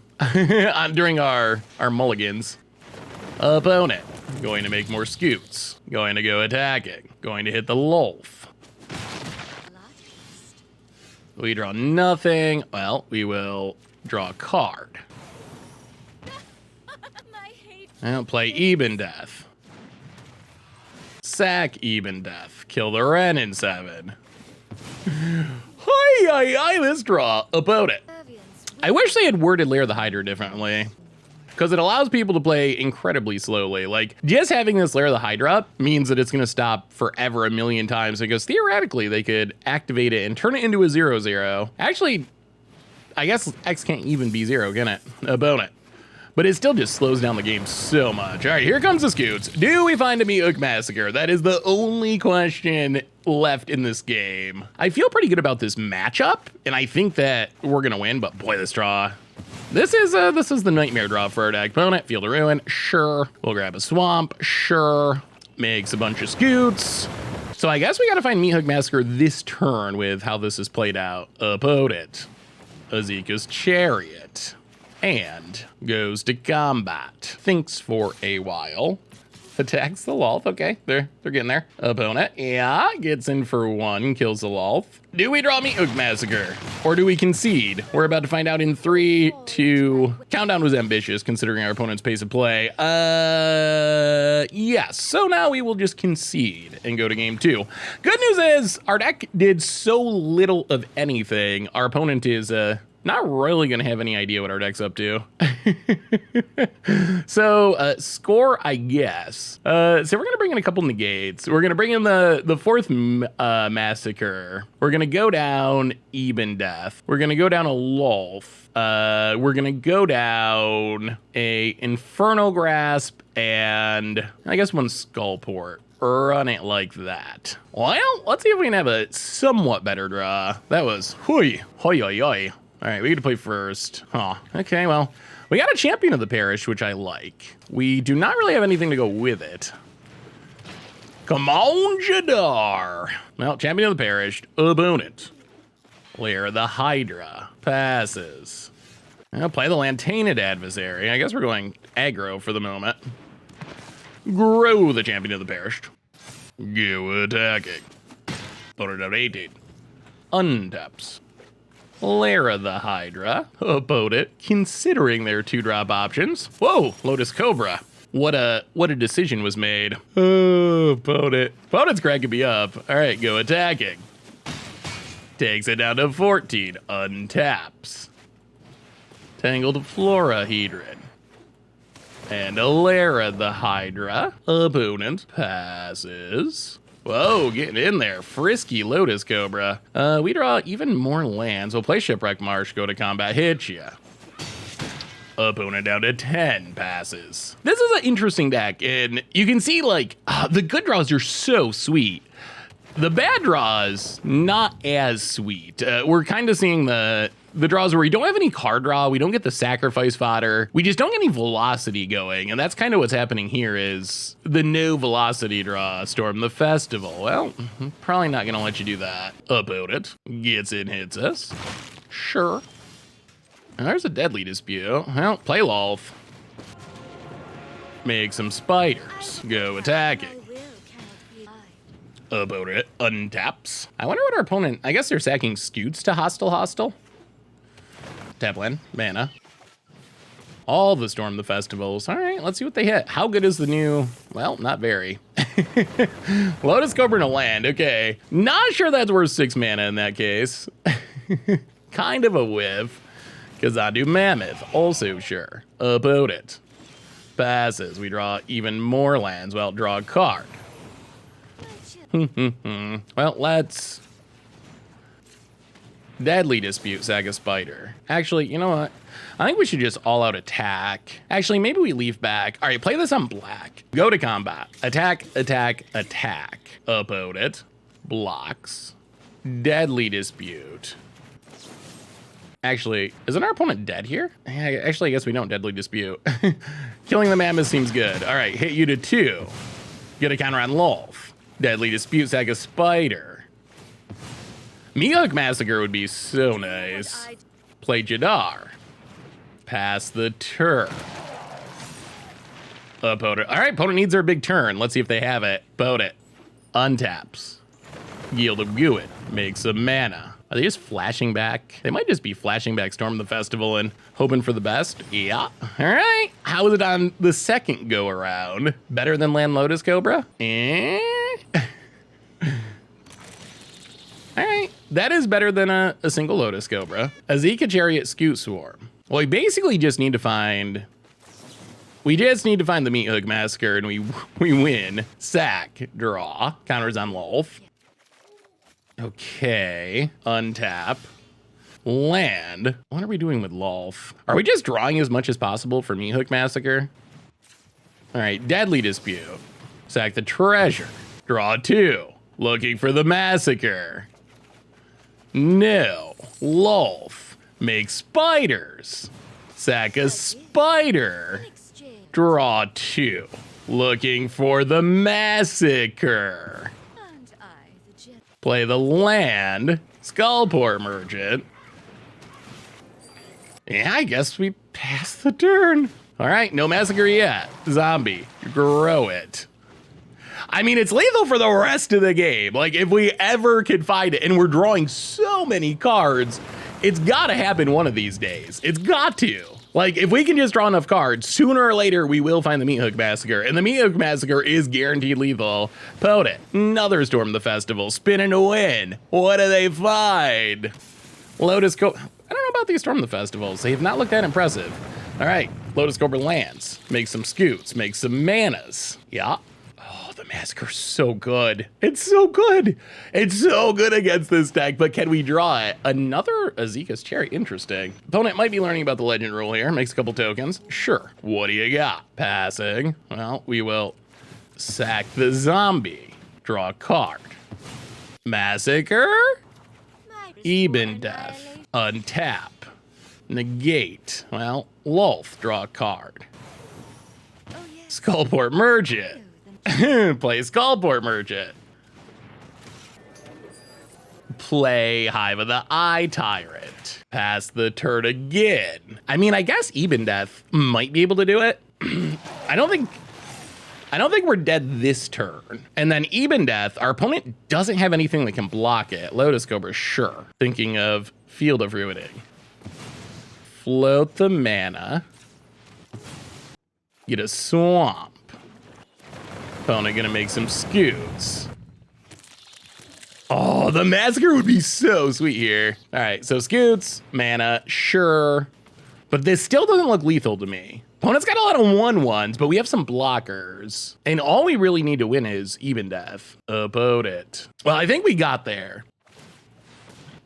during our mulligans. Opponent, going to make more scoots. Going to go attacking. Going to hit the Lolth. We draw nothing. Well, we will draw a card. I'll play Even Death. Sack Even Death. Kill the Renin 7. Hi, this draw. About it. I wish they had worded Lair the Hydra differently, because it allows people to play incredibly slowly. Like, just having this Lair of the Hydra means that it's gonna stop forever a million times, because theoretically they could activate it and turn it into a 0/0. Actually, I guess X can't even be 0, can it? Opponent. But it still just slows down the game so much. All right, here comes the scoots. Do we find a Meathook Massacre? That is the only question left in this game. I feel pretty good about this matchup, and I think that we're gonna win, but boy, this draw. This is the nightmare draw for our deck. Opponent, Field of Ruin, sure. We'll grab a swamp, sure. Makes a bunch of scoots. So I guess we gotta find Meathook Massacre this turn with how this is played out. Opponent, Azika's Chariot, and goes to combat. Thinks for a while. Attacks the Lolth. Okay, they're getting there. Opponent, yeah, gets in for 1, kills the Lolth. Do we draw Meathook Massacre? Or do we concede? We're about to find out in 3, 2... Countdown was ambitious, considering our opponent's pace of play. Yes. So now we will just concede and go to game 2. Good news is, our deck did so little of anything. Our opponent is, not really gonna have any idea what our deck's up to. So, score, I guess. So we're gonna bring in a couple negates. We're gonna bring in the 4th Massacre. We're gonna go down Even Death. We're gonna go down a Lolth. We're gonna go down a Infernal Grasp and I guess 1 Skullport. Run it like that. Well, let's see if we can have a somewhat better draw. That was hoi, hoi, hoi, hoi. All right, we get to play first. Huh. Okay, well, we got a Champion of the Parish, which I like. We do not really have anything to go with it. Come on, Jadar. Well, Champion of the Parish, opponent. Lair of the Hydra, passes. I'll play the land Tainted Adversary. I guess we're going aggro for the moment. Grow the Champion of the Parish. Go attacking. Put it out 18. Untaps. Lair of the Hydra, opponent, considering their 2-drop options. Whoa, Lotus Cobra. What a decision was made. Oh, opponent. Opponent's cracking me up. All right, go attacking. Takes it down to 14, untaps. Tangled Florahedron. And a Lair of the Hydra, opponent, passes. Whoa, getting in there. Frisky Lotus Cobra. We draw even more lands. We'll play Shipwreck Marsh, go to combat, hit ya. Opponent down to 10, passes. This is an interesting deck, and you can see, like, the good draws are so sweet. The bad draws, not as sweet. We're kind of seeing the draws where we don't have any card draw, we don't get the sacrifice fodder, we just don't get any velocity going, and that's kind of what's happening here is the no velocity draw, Storm the Festival. Well, probably not gonna let you do that. Opponent gets in, hits us. Sure. And there's a Deadly Dispute. Well, play Lolth. Make some spiders. Go attacking. Opponent untaps. I wonder what our opponent, I guess they're sacking Scoots to hostile. Tap land, mana. All the Storm the Festivals. All right, let's see what they hit. How good is the new, well, not very. Lotus Cobra in a land, okay. Not sure that's worth 6 mana in that case. Kind of a whiff. Kazandu Mammoth, also sure. Opponent passes. We draw even more lands. Well, draw a card. Well, let's Deadly Dispute, Saga Spider. Actually, you know what? I think we should just all-out attack. Actually, maybe we leave back. All right, play this on black. Go to combat. Attack, attack, attack. Opponent blocks. Deadly Dispute. Actually, isn't our opponent dead here? Actually, I guess we don't Deadly Dispute. Killing the Mammoth seems good. All right, hit you to 2. Get a counter on Lolth. Deadly Dispute, Saga Spider. Meathook Massacre would be so nice. Play Jadar. Pass the turn. Opponent. All right, opponent needs their big turn. Let's see if they have it. Opponent. Untaps. Yield of Guid. Makes some mana. Are they just flashing back? They might just be flashing back Storm the Festival and hoping for the best. Yeah. All right. How was it on the second go around? Better than Land Lotus Cobra? All right. That is better than a single Lotus Cobra. Azika Chariot Scoot Swarm. Well, we basically just need to find... We just need to find the Meathook Massacre and we win. Sack. Draw. Counters on Lolth. Okay. Untap. Land. What are we doing with Lolth? Are we just drawing as much as possible for Meathook Massacre? All right. Deadly Dispute. Sack the treasure. Draw 2. Looking for the Massacre. No. Lolth. Make spiders. Sack a spider. Draw 2. Looking for the Massacre. Play the land. Skullport Merchant. Yeah, I guess we passed the turn. All right, no Massacre yet. Zombie, grow it. I mean, it's lethal for the rest of the game. Like, if we ever could find it, and we're drawing so many cards, it's got to happen one of these days. It's got to. Like, if we can just draw enough cards, sooner or later, we will find the Meathook Massacre. And the Meathook Massacre is guaranteed lethal. Potent. Another Storm the Festival. Spinning to win. What do they find? Lotus Cobra. I don't know about these Storm the Festivals. They have not looked that impressive. All right. Lotus Cobra lands. Make some scoots. Make some manas. Yeah. The Massacre's so good. It's so good. It's so good against this deck, but can we draw it? Another Azika's Cherry. Interesting. Opponent might be learning about the legend rule here. Makes a couple tokens. Sure. What do you got? Passing. Well, we will sack the zombie. Draw a card. Massacre. Even Death. Untap. Negate. Well, Lolth. Draw a card. Skullport Merchant. Play Skullport Merchant. Play Hive of the Eye Tyrant. Pass the turn again. I mean, I guess Even Death might be able to do it. I don't think we're dead this turn. And then Even Death, our opponent doesn't have anything that can block it. Lotus Cobra, sure. Thinking of Field of Ruining. Float the mana. Get a swamp. Opponent gonna make some scoots. Oh, the Massacre would be so sweet here. All right, so scoots, mana, sure. But this still doesn't look lethal to me. Opponent's got a lot of 1/1s, but we have some blockers. And all we really need to win is Even Death. Opponent. Well, I think we got there.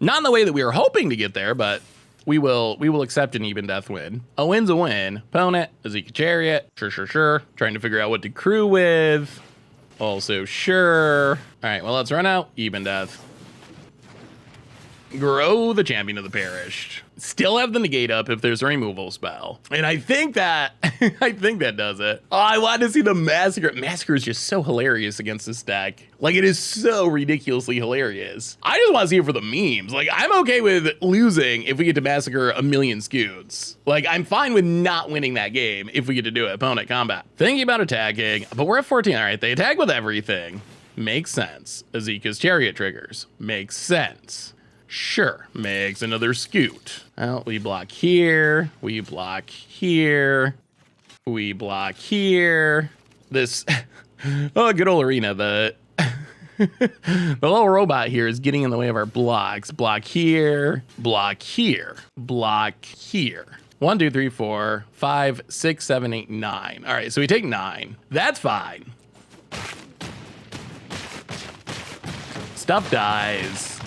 Not in the way that we were hoping to get there, but we will accept an Even Death win. A win's a win. Opponent, Azika Chariot. Sure. Trying to figure out what to crew with. Also sure. All right, well, let's run out. Even Death. Grow the Champion of the Perished. Still have the negate up if there's a removal spell. And I think that does it. Oh, I want to see the Massacre. Massacre is just so hilarious against this deck. Like, it is so ridiculously hilarious. I just want to see it for the memes. Like, I'm okay with losing if we get to Massacre a million scoots. Like, I'm fine with not winning that game if we get to do it. Opponent combat. Thinking about attacking, but we're at 14. All right, they attack with everything. Makes sense. Azika's Chariot triggers. Makes sense. Sure, makes another scoot. Well, we block here, we block here, we block here. This, oh, good old arena, the The little robot here is getting in the way of our blocks. Block here, block here, block here. 1, 2, 3, 4, 5, 6, 7, 8, 9. All right, so we take 9. That's fine. Stuff dies.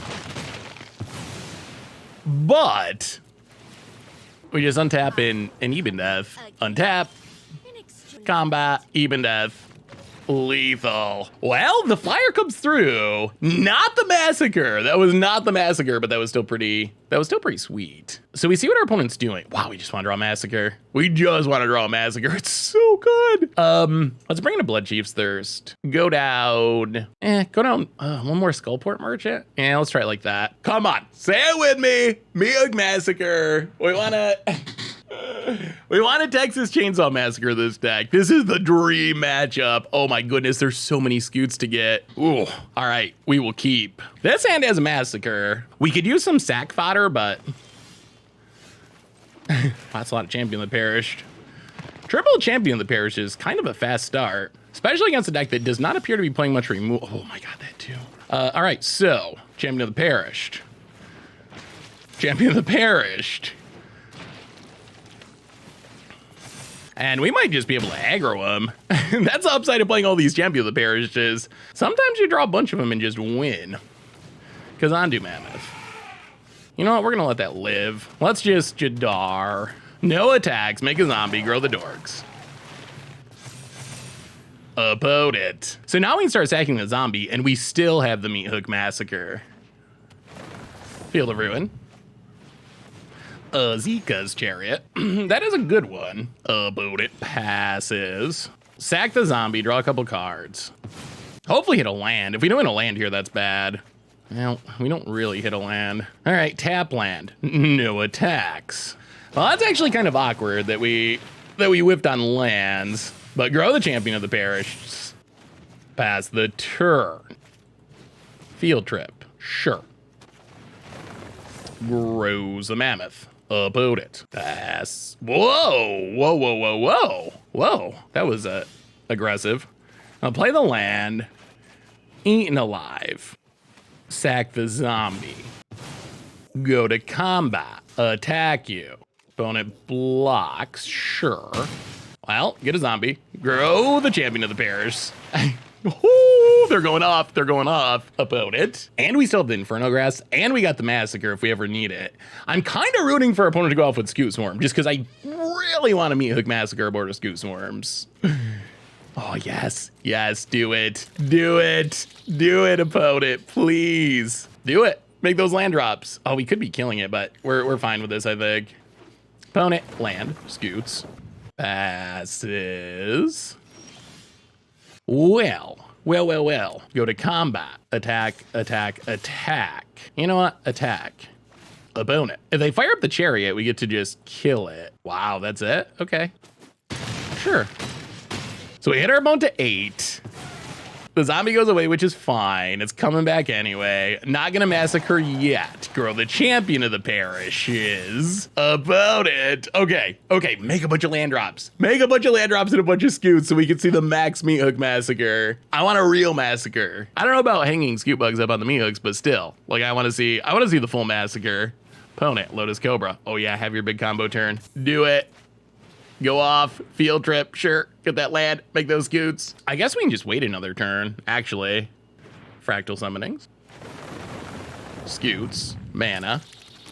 But we just untap in an even death. Untap, combat, even death. Lethal. Well, the flyer comes through. Not the massacre. That was not the massacre, but that was still pretty sweet. So we see what our opponent's doing. Wow, we just want to draw a massacre. We just want to draw a massacre. It's so good. Let's bring in a Blood Chief's Thirst. Go down. Go down. One more Skullport Merchant. Yeah, let's try it like that. Come on, say it with me. Meathook Massacre. We want a Texas Chainsaw Massacre this deck. This is the dream matchup. Oh my goodness, there's so many scoots to get. Ooh, all right, we will keep. This hand has a Massacre. We could use some sack fodder, but that's a lot of Champion of the Perished. Triple Champion of the Perished is kind of a fast start, especially against a deck that does not appear to be playing much removal. Oh my god, that too. All right, so Champion of the Perished. Champion of the Perished. And we might just be able to aggro them. That's the upside of playing all these Champion of the Perishes. Sometimes you draw a bunch of them and just win. Because Undo Mammoth. You know what? We're going to let that live. Let's just Jadar. No attacks. Make a zombie. Grow the dorks. Opponent. So now we can start sacking the zombie, and we still have the Meathook Massacre. Field of Ruin. Zika's Chariot. That is a good one. Opponent passes. Sack the zombie, draw a couple cards. Hopefully hit a land. If we don't hit a land here, that's bad. Well, we don't really hit a land. All right, tap land. No attacks. Well, that's actually kind of awkward that we whiffed on lands. But grow the Champion of the Parish. Pass the turn. Field trip. Sure. Grows a mammoth. Opponent. Pass. Whoa. Whoa, whoa, whoa, whoa. Whoa. That was aggressive. I'll play the land. Eaten alive. Sack the zombie. Go to combat. Attack you. Opponent blocks. Sure. Well, get a zombie. Grow the Champion of the Parish. Ooh, they're going off. They're going off. Opponent. And we still have the Inferno Grass. And we got the Massacre if we ever need it. I'm kind of rooting for our opponent to go off with Scoot Swarm just because I really want to Meathook Massacre aboard of Scoot Swarms. Oh, yes. Yes, do it. Do it. Do it, opponent. Please. Do it. Make those land drops. Oh, we could be killing it, but we're fine with this, I think. Opponent. Land. Scoots. Passes. Well. Go to combat. Attack, attack, attack. You know what? Attack. Opponent. If they fire up the Chariot, we get to just kill it. Wow, that's it? Okay. Sure. So we hit our opponent to 8. The zombie goes away, which is fine. It's coming back anyway. Not gonna massacre yet. Grow the Champion of the Parish is about it. Okay, make a bunch of land drops. Make a bunch of land drops and a bunch of scoots so we can see the max Meathook Massacre. I want a real massacre. I don't know about hanging scoot bugs up on the Meathooks, but still, like I want to see the full massacre. Opponent, Lotus Cobra. Oh yeah, have your big combo turn. Do it. Go off, field trip, sure. Get that land, make those scoots. I guess we can just wait another turn, actually. Fractal Summonings. Scoots, mana.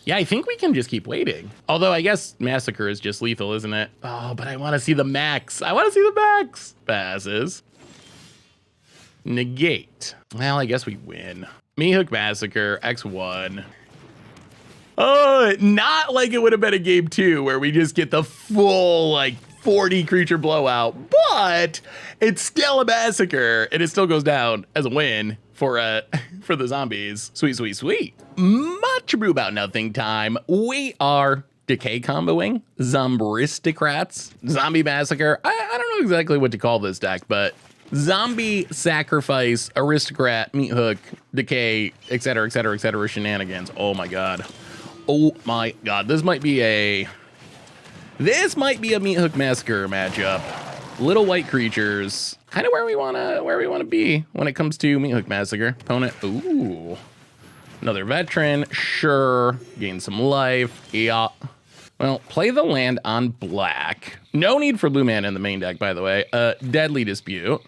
Yeah, I think we can just keep waiting. Although I guess Massacre is just lethal, isn't it? Oh, but I want to see the max. I want to see the max. Passes. Negate. Well, I guess we win. Meathook Massacre, X1. Oh, not like it would have been a game 2 where we just get the full, like, 40 creature blowout, but it's still a massacre, and it still goes down as a win for the zombies. Sweet, sweet, sweet. Much brew about nothing time. We are Decay comboing Zomb-ristocrats, Zombie Massacre. I don't know exactly what to call this deck, but Zombie Sacrifice, Aristocrat, Meathook, Decay, etc., etc., etc. shenanigans. Oh my god. Oh my god. This might be a Meathook Massacre matchup. Little white creatures, kind of where we wanna be when it comes to Meathook Massacre. Opponent, ooh, another veteran, sure. Gain some life, yeah. Well, play the land on black. No need for blue mana in the main deck, by the way. Deadly Dispute.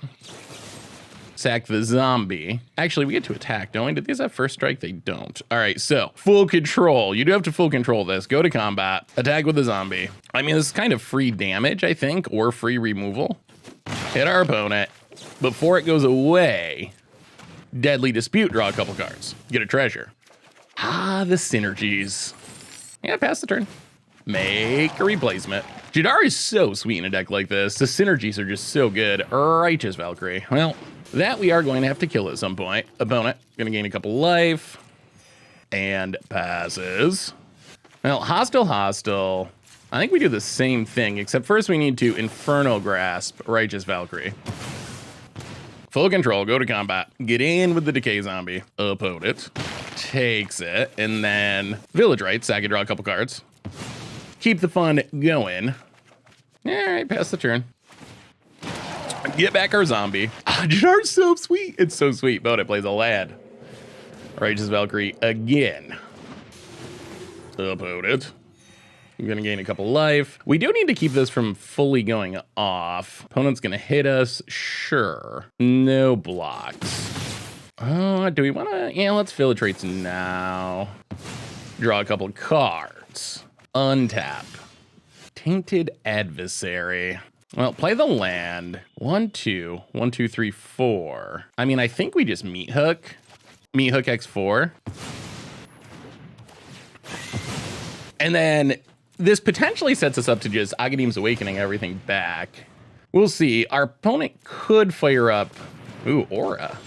Sack the zombie. Actually, we get to attack, don't we? Did these have first strike? They don't. All right, so full control. You do have to full control this. Go to combat. Attack with the zombie. I mean, this is kind of free damage, I think, or free removal. Hit our opponent. Before it goes away, Deadly Dispute, draw a couple cards. Get a treasure. Ah, the synergies. Yeah, pass the turn. Make a replacement. Jadar is so sweet in a deck like this. The synergies are just so good. Righteous Valkyrie. Well, that we are going to have to kill at some point. Opponent, gonna gain a couple life. And passes. Well, hostile. I think we do the same thing, except first we need to Inferno Grasp Righteous Valkyrie. Full control, go to combat. Get in with the Decay Zombie. Opponent takes it, and then Village Rites, sack and draw a couple cards. Keep the fun going. All right, pass the turn. Get back our zombie. Ah, Jadar's so sweet. It's so sweet. Opponent plays a lad. Righteous Valkyrie again. Opponent. I'm gonna gain a couple life. We do need to keep this from fully going off. Opponent's gonna hit us. Sure. No blocks. Oh, do we wanna? Yeah, let's Village Rites now. Draw a couple cards. Untap. Tainted Adversary. Well, play the land. 1, 2, 1, 2, 3, 4. I mean, I think we just Meathook. Meathook X4. And then this potentially sets us up to just Aghanim's Awakening everything back. We'll see. Our opponent could fire up. Ooh, Aura.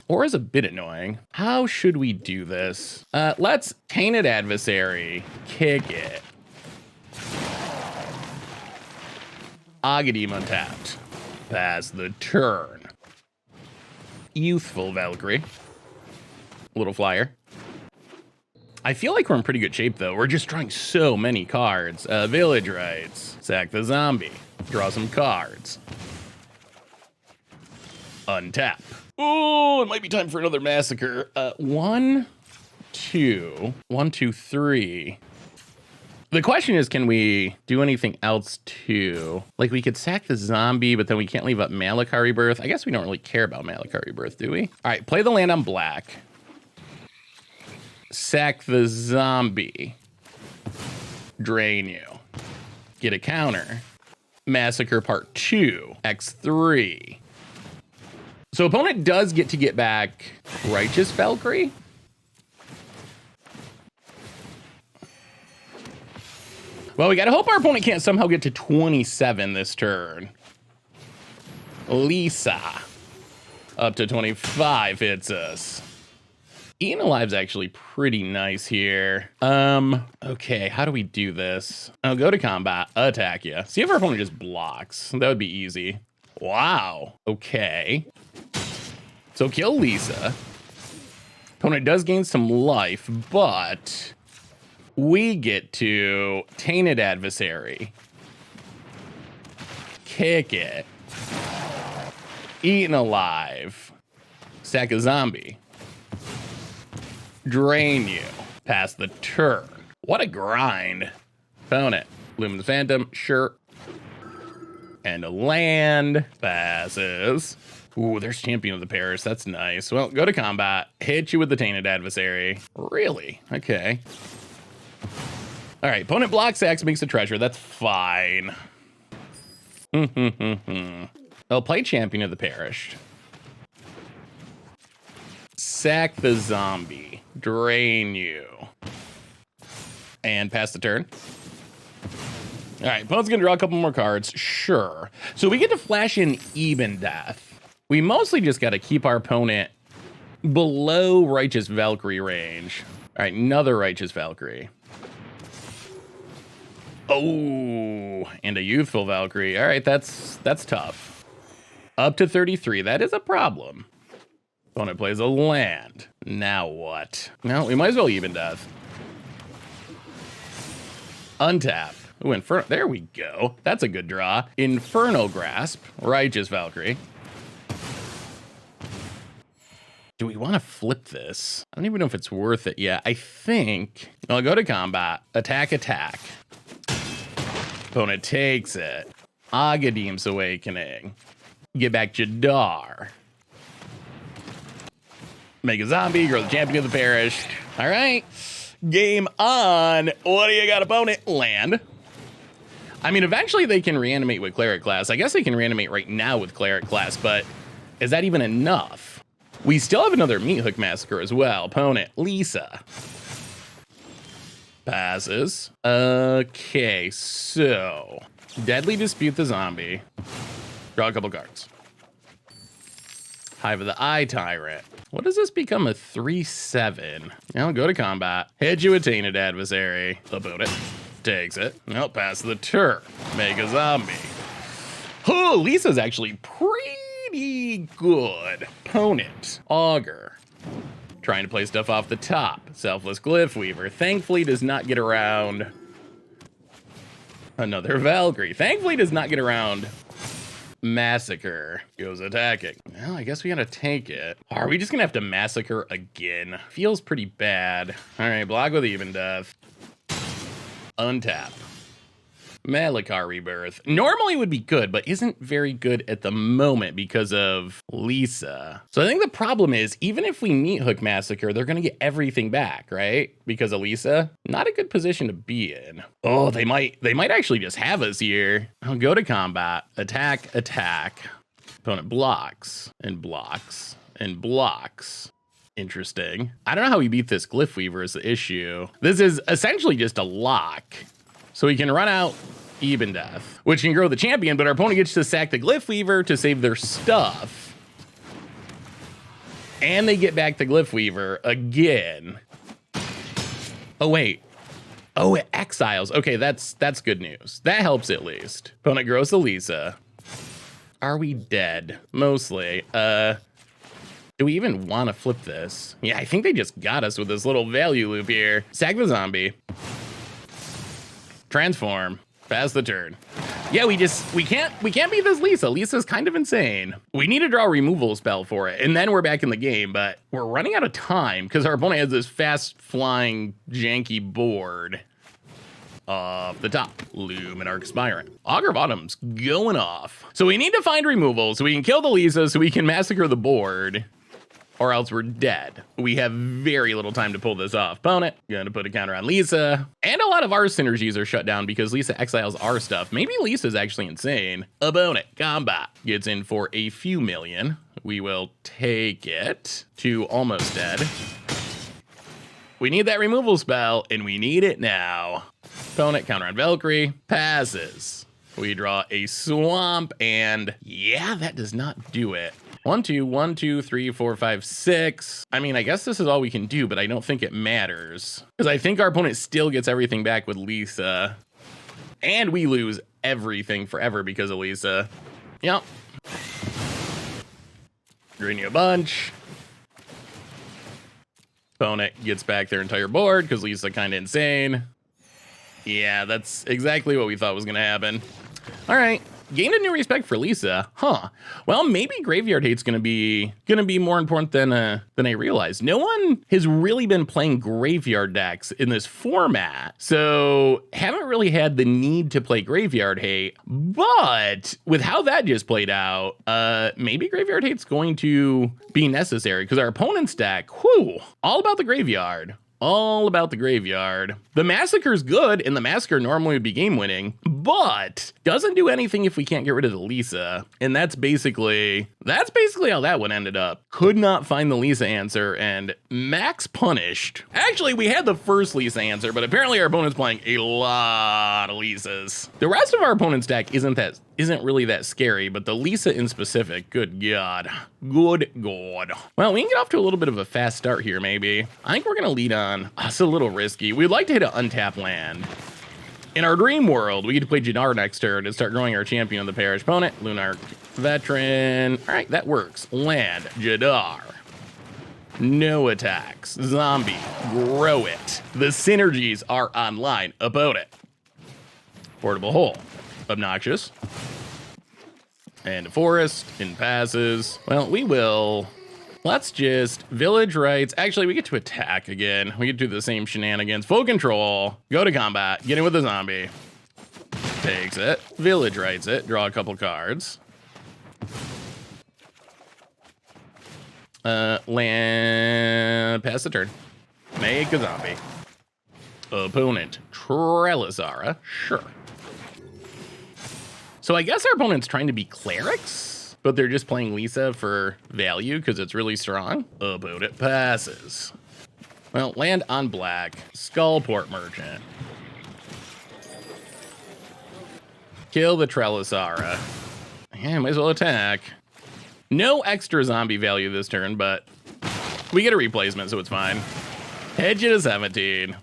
Aura's a bit annoying. How should we do this? Let's Tainted Adversary. Kick it. Aghanim untapped. Pass the turn. Youthful Valkyrie. Little flyer. I feel like we're in pretty good shape, though. We're just drawing so many cards. Village Rites. Sack the zombie. Draw some cards. Untap. Oh, it might be time for another massacre. 1, 2. 1, 2, 3. The question is, can we do anything else too? Like, we could sack the zombie, but then we can't leave up Malakari Rebirth. I guess we don't really care about Malakari Rebirth, do we? All right, play the land on black. Sack the zombie. Drain you. Get a counter. Massacre Part 2. X3. So opponent does get to get back Righteous Valkyrie. Well, we gotta hope our opponent can't somehow get to 27 this turn. Leesa. Up to 25 hits us. Eaten Alive's actually pretty nice here. Okay, how do we do this? I'll go to combat, attack you. See if our opponent just blocks. That would be easy. Wow, okay. So kill Leesa. Opponent does gain some life, but we get to Tainted Adversary. Kick it. Eaten Alive. Sack a zombie. Drain you. Pass the turn. What a grind. Opponent. Luminous Phantom. Sure. And a land. Passes. Ooh, there's Champion of the Parish. That's nice. Well, go to combat. Hit you with the Tainted Adversary. Really? Okay. All right, opponent blocks, sacks, makes a treasure. That's fine. I'll play Champion of the Parish. Sack the zombie. Drain you. And pass the turn. All right, opponent's gonna draw a couple more cards. Sure. So we get to flash in Even Death. We mostly just gotta keep our opponent below Righteous Valkyrie range. All right, another Righteous Valkyrie. Oh, and a Youthful Valkyrie. All right, that's tough. Up to 33, that is a problem. Opponent plays a land. Now what? No, we might as well Even Death. Untap. Ooh, Inferno. There we go. That's a good draw. Infernal Grasp. Righteous Valkyrie. Do we want to flip this? I don't even know if it's worth it yet. I think I'll go to combat. Attack, attack. Opponent takes it. Agadim's Awakening. Get back Jadar. Make a zombie, grow the champion of the parish. All right. Game on. What do you got, opponent? Land. I mean, eventually they can reanimate with cleric class. I guess they can reanimate right now with cleric class, but is that even enough? We still have another Meathook Massacre as well. Opponent, Leesa. Passes. Okay, so Deadly Dispute the Zombie. Draw a couple cards. Hive of the Eye Tyrant. What does this become? A 3/7. Now go to combat. Hit you a Tainted Adversary. Opponent takes it. Now pass the turn. Make a zombie. Oh, Lisa's actually pretty good. Opponent, Augur. Trying to play stuff off the top. Selfless Glyph Weaver. Thankfully does not get around another Valkyrie. Thankfully does not get around Massacre. Goes attacking. Well, I guess we gotta take it. Are we just gonna have to Massacre again? Feels pretty bad. All right, block with Even Death. Untap. Malakar Rebirth. Normally would be good, but isn't very good at the moment because of Leesa. So I think the problem is, even if we Meathook Massacre, they're gonna get everything back, right? Because of Leesa. Not a good position to be in. Oh, they might actually just have us here. I'll go to combat. Attack, attack. Opponent blocks, and blocks, and blocks. Interesting. I don't know how we beat this Glyph Weaver is the issue. This is essentially just a lock. So we can run out Even Death, which can grow the champion, but our opponent gets to sack the Glyph Weaver to save their stuff. And they get back the Glyph Weaver again. Oh, wait. Oh, it exiles. Okay, that's good news. That helps at least. Opponent grows the Leesa. Are we dead? Mostly. Do we even want to flip this? Yeah, I think they just got us with this little value loop here. Sack the zombie. Transform. Pass the turn. Yeah, we can't beat this Leesa. Leesa's kind of insane. We need to draw a removal spell for it, and then we're back in the game, but we're running out of time because our opponent has this fast flying janky board. Off the top, Luminarch Spirant. Augur of Autumn's going off. So we need to find removal so we can kill the Leesa so we can massacre the board. Or else we're dead. We have very little time to pull this off. Opponent, gonna put a counter on Leesa. And a lot of our synergies are shut down because Leesa exiles our stuff. Maybe Lisa's actually insane. Opponent, combat. Gets in for a few million. We will take it to almost dead. We need that removal spell, and we need it now. Opponent, counter on Valkyrie. Passes. We draw a swamp, and yeah, that does not do it. 1, 2, 1, 2, 3, 4, 5, 6. I mean, I guess this is all we can do, but I don't think it matters. Because I think our opponent still gets everything back with Leesa. And we lose everything forever because of Leesa. Yep. Drain you a bunch. Opponent gets back their entire board because Leesa kind of insane. Yeah, that's exactly what we thought was going to happen. All right. Gained a new respect for Leesa, huh? Well, maybe Graveyard Hate's gonna be more important than I realized. No one has really been playing Graveyard decks in this format, so haven't really had the need to play Graveyard Hate. But with how that just played out, maybe Graveyard Hate's going to be necessary because our opponent's deck, whew, all about the graveyard. All about the graveyard. The Massacre's good, and the Massacre normally would be game-winning, but doesn't do anything if we can't get rid of the Leesa. And that's basically how that one ended up. Could not find the Leesa answer, and max punished. Actually, we had the first Leesa answer, but apparently our opponent's playing a lot of Leesas. The rest of our opponent's deck isn't really that scary, but the Leesa in specific, good God. Good God. Well, we can get off to a little bit of a fast start here, maybe. I think we're gonna lead on. It's a little risky. We'd like to hit an untapped land. In our dream world, we get to play Jadar next turn and start growing our champion of the parish. Opponent, Lunarch Veteran. All right, that works. Land, Jadar. No attacks. Zombie, grow it. The synergies are online. Opponent. Portable hole. Obnoxious. And a forest. In passes. Well, we will... Let's just village rights. Actually, we get to attack again. We get to do the same shenanigans. Full control. Go to combat. Get in with the zombie. Takes it. Village rights it. Draw a couple cards. Land. Pass the turn. Make a zombie. Opponent. Trellisara. Sure. So I guess our opponent's trying to be clerics, but they're just playing Leesa for value because it's really strong. Opponent passes. Well, land on black. Skullport Merchant. Kill the Trellisara. Yeah, might as well attack. No extra zombie value this turn, but we get a replacement, so it's fine. Hedge it to 17.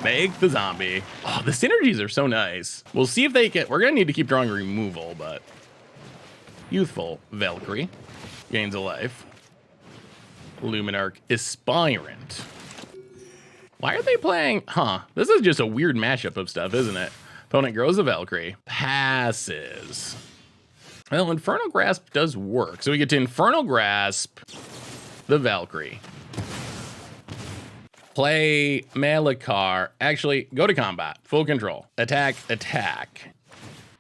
Make the zombie. Oh, the synergies are so nice. We'll see if they get... We're going to need to keep drawing removal, but... Youthful Valkyrie. Gains a life. Luminarch Aspirant. Why are they playing... Huh. This is just a weird mashup of stuff, isn't it? Opponent grows a Valkyrie. Passes. Well, Infernal Grasp does work. So we get to Infernal Grasp the Valkyrie. Play Malakar. Actually, go to combat. Full control. Attack, attack.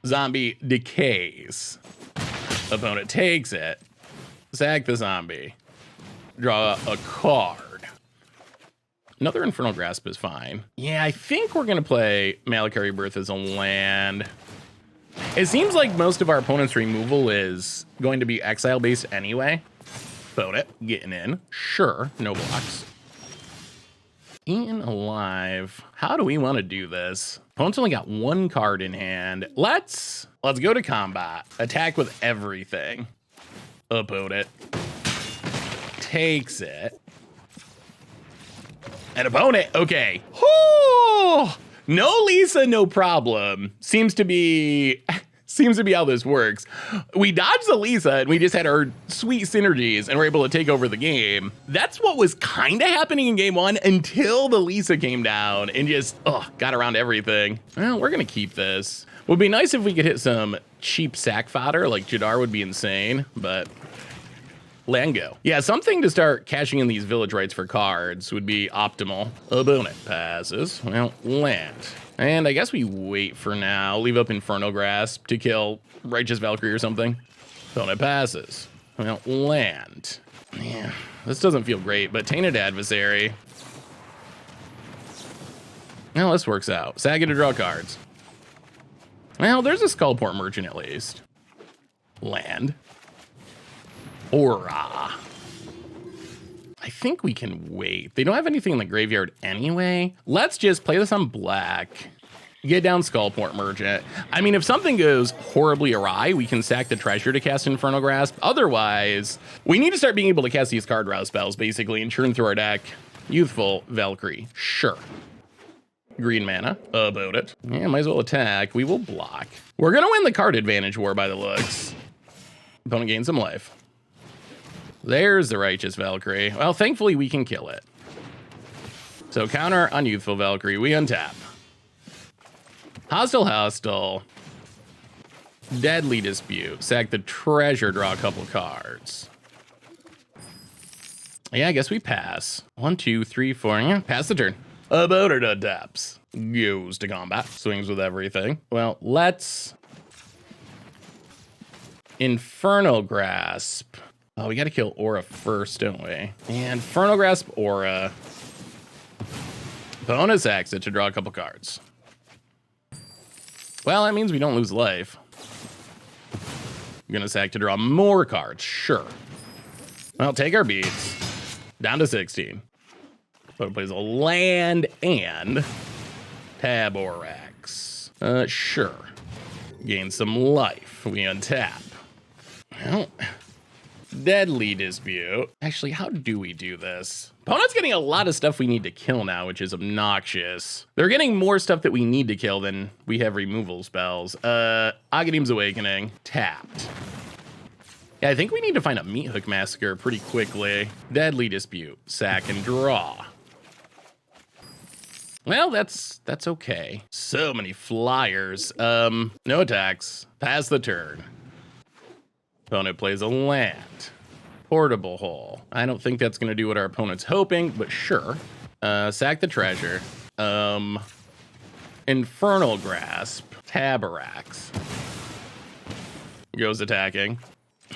Zombie decays. Opponent takes it. Sack the zombie. Draw a card. Another Infernal Grasp is fine. Yeah, I think we're going to play Malakar Rebirth as a land. It seems like most of our opponent's removal is going to be exile-based anyway. Opponent getting in. Sure, no blocks. Eaten alive. How do we want to do this? Opponent's only got one card in hand. Let's go to combat. Attack with everything. Opponent takes it. An opponent. Okay. Oh, no Leesa, no problem. Seems to be how this works. We dodged the Leesa and we just had our sweet synergies and we're able to take over the game. That's what was kind of happening in game one until the Leesa came down and just got around everything. Well, we're gonna keep this. Would be nice if we could hit some cheap sack fodder, like Jadar would be insane, but land go. Yeah, something to start cashing in these village rights for cards would be optimal. Opponent passes. Well, land. And I guess we wait for now. Leave up Infernal Grasp to kill Righteous Valkyrie or something. Opponent passes. Well, land. Yeah, this doesn't feel great, but Tainted Adversary. Well, this works out. Saga to draw cards. Well, there's a Skullport Merchant at least. Land. Aura. I think we can wait. They don't have anything in the graveyard anyway. Let's just play this on black. Get down Skullport Merchant. I mean, if something goes horribly awry, we can sack the treasure to cast Infernal Grasp. Otherwise, we need to start being able to cast these card rouse spells, basically, and churn through our deck. Youthful Valkyrie. Sure. Green mana. About it. Yeah, might as well attack. We will block. We're going to win the card advantage war by the looks. Opponent gains some life. There's the Righteous Valkyrie. Well, thankfully we can kill it. So counter on Youthful Valkyrie, we untap. Hostile. Deadly Dispute. Sack the treasure, draw a couple cards. Yeah, I guess we pass. 1, 2, 3, 4. Yeah, pass the turn. About it adapts. Goes to combat. Swings with everything. Well, let's Infernal Grasp. Oh, we got to kill Aura first, don't we? And Infernal Grasp Aura. Bonus exit to draw a couple cards. Well, that means we don't lose life. I'm going to sack to draw more cards. Sure. Well, take our beads. Down to 16. So it plays a land and Taborax. Sure. Gain some life. We untap. Well... Deadly Dispute. Actually, how do we do this? Opponent's getting a lot of stuff we need to kill now, which is obnoxious. They're getting more stuff that we need to kill than we have removal spells. Aghanim's Awakening. Tapped. Yeah, I think we need to find a Meathook Massacre pretty quickly. Deadly Dispute. Sack and draw. Well, that's okay. So many flyers. No attacks. Pass the turn. Opponent plays a land. Portable Hole. I don't think that's going to do what our opponent's hoping, but sure. Sack the treasure. Infernal Grasp. Tabarax. Goes attacking.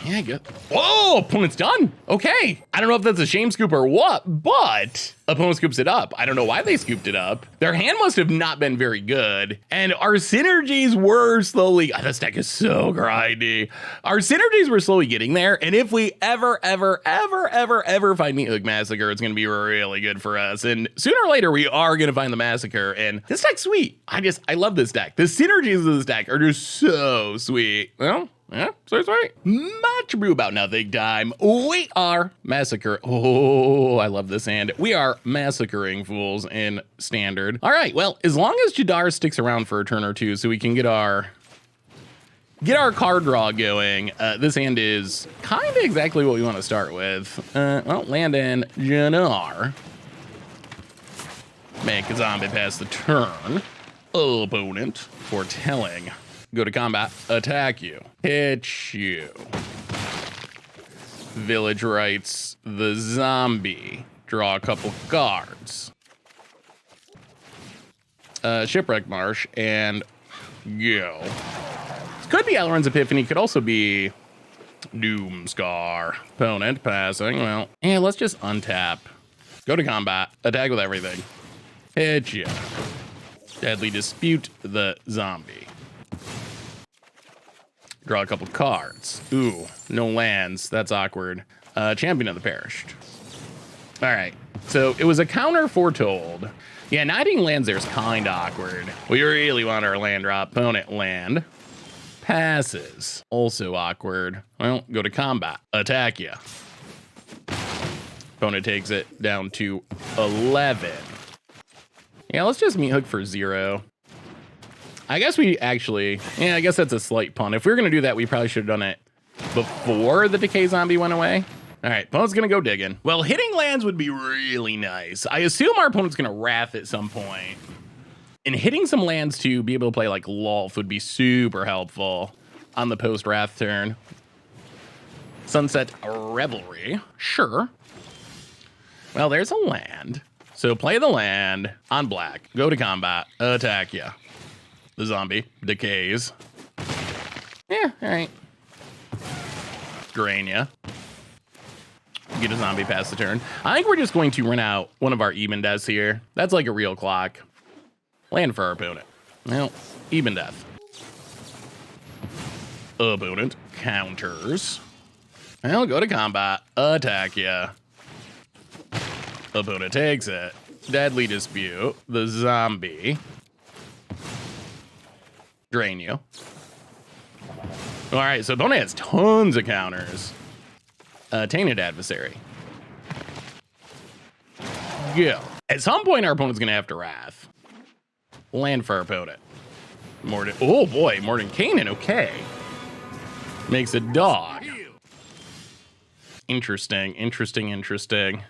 Yeah, good. Whoa, opponent's done. Okay. I don't know if that's a shame scoop or what, but opponent scoops it up. I don't know why they scooped it up. Their hand must have not been very good. And our synergies were slowly, this deck is so grindy. Our synergies were slowly getting there. And if we ever find Meathook Massacre, it's going to be really good for us. And sooner or later, we are going to find the Massacre. And this deck's sweet. I love this deck. The synergies of this deck are just so sweet. Well, yeah, so sweet. Much brew about nothing time. We are massacre. Oh, I love this hand. We are massacring fools in standard. All right, well, as long as Jadar sticks around for a turn or two so we can get our card draw going, this hand is kind of exactly what we want to start with. Well, land in Jadar. Make a zombie pass the turn. Opponent foretelling. Go to combat, attack you, hit you. Village Rites the zombie. Draw a couple cards. Shipwreck Marsh and go. This could be Alrund's Epiphany, could also be Doomscar. Opponent passing, well, yeah, let's just untap. Go to combat, attack with everything. Hit you. Deadly Dispute the zombie. Draw a couple cards. Ooh, no lands. That's awkward. Champion of the Perished. All right. So it was a counter foretold. Yeah, not hitting lands there is kind of awkward. We really want our land drop. Opponent land. Passes. Also awkward. Well, go to combat. Attack you. Opponent takes it down to 11. Yeah, let's just Meathook for 0. I guess we actually, yeah, I guess that's a slight pun. If we were going to do that, we probably should have done it before the Decay Zombie went away. All right, opponent's going to go digging. Well, hitting lands would be really nice. I assume our opponent's going to Wrath at some point. And hitting some lands to be able to play like Lolth would be super helpful on the post-Wrath turn. Sunset Revelry, sure. Well, there's a land. So play the land on black, go to combat, attack ya. The zombie decays. Yeah, all right. Drain ya. Get a zombie past the turn. I think we're just going to run out one of our even deaths here. That's like a real clock. Land for our opponent. Well, even death. Opponent counters. Well, go to combat. Attack ya. Opponent takes it. Deadly Dispute. The zombie. Drain you. All right, so opponent has tons of counters. Tainted Adversary. Go. At some point, our opponent's going to have to Wrath. Land for our opponent. Morden. Oh, boy. Mordenkainen. Okay. Makes a dog. Interesting.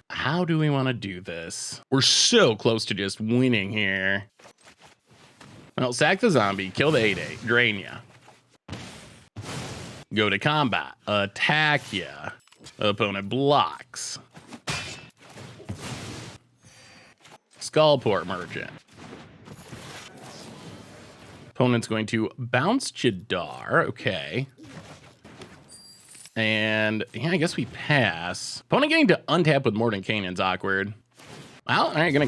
How do we want to do this? We're so close to just winning here. Well, sack the zombie, kill the 8/8, drain ya. Go to combat, attack ya. Opponent blocks. Skullport Merchant. Opponent's going to bounce Jadar, okay. And yeah, I guess we pass. Opponent getting to untap with Mordenkainen's awkward. Well, all right, gonna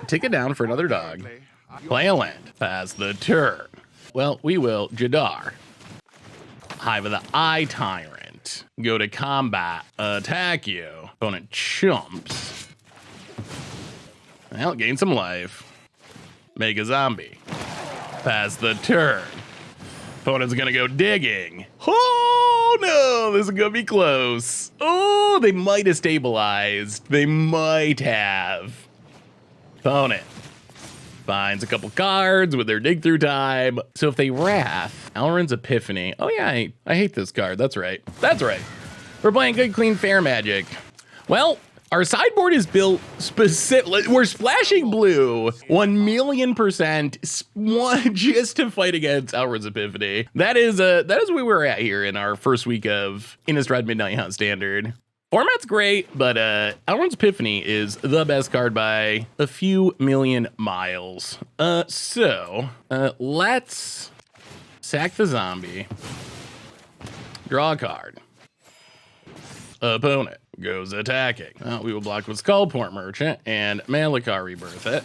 take it down for another dog. Play a land. Pass the turn. Well, we will Jadar. Hive of the Eye Tyrant. Go to combat. Attack you. Opponent chumps. Well, gain some life. Make a zombie. Pass the turn. Opponent's gonna go digging. Oh no, this is gonna be close. Oh, they might have stabilized. They might have. Opponent finds a couple cards with their dig through time. So if they Wrath, Alrund's Epiphany. Oh yeah, I hate this card. That's right. We're playing good, clean, fair Magic. Well, Our sideboard is built specific. We're splashing blue 1,000,000% just to fight against Alrund's Epiphany. That is where we're at here in our first week of Innistrad Midnight Hunt Standard. Format's great, but Alrund's Epiphany is the best card by a few million miles. So let's sack the zombie, draw a card. Opponent goes attacking. We will block with Skullport Merchant and Malakar Rebirth it.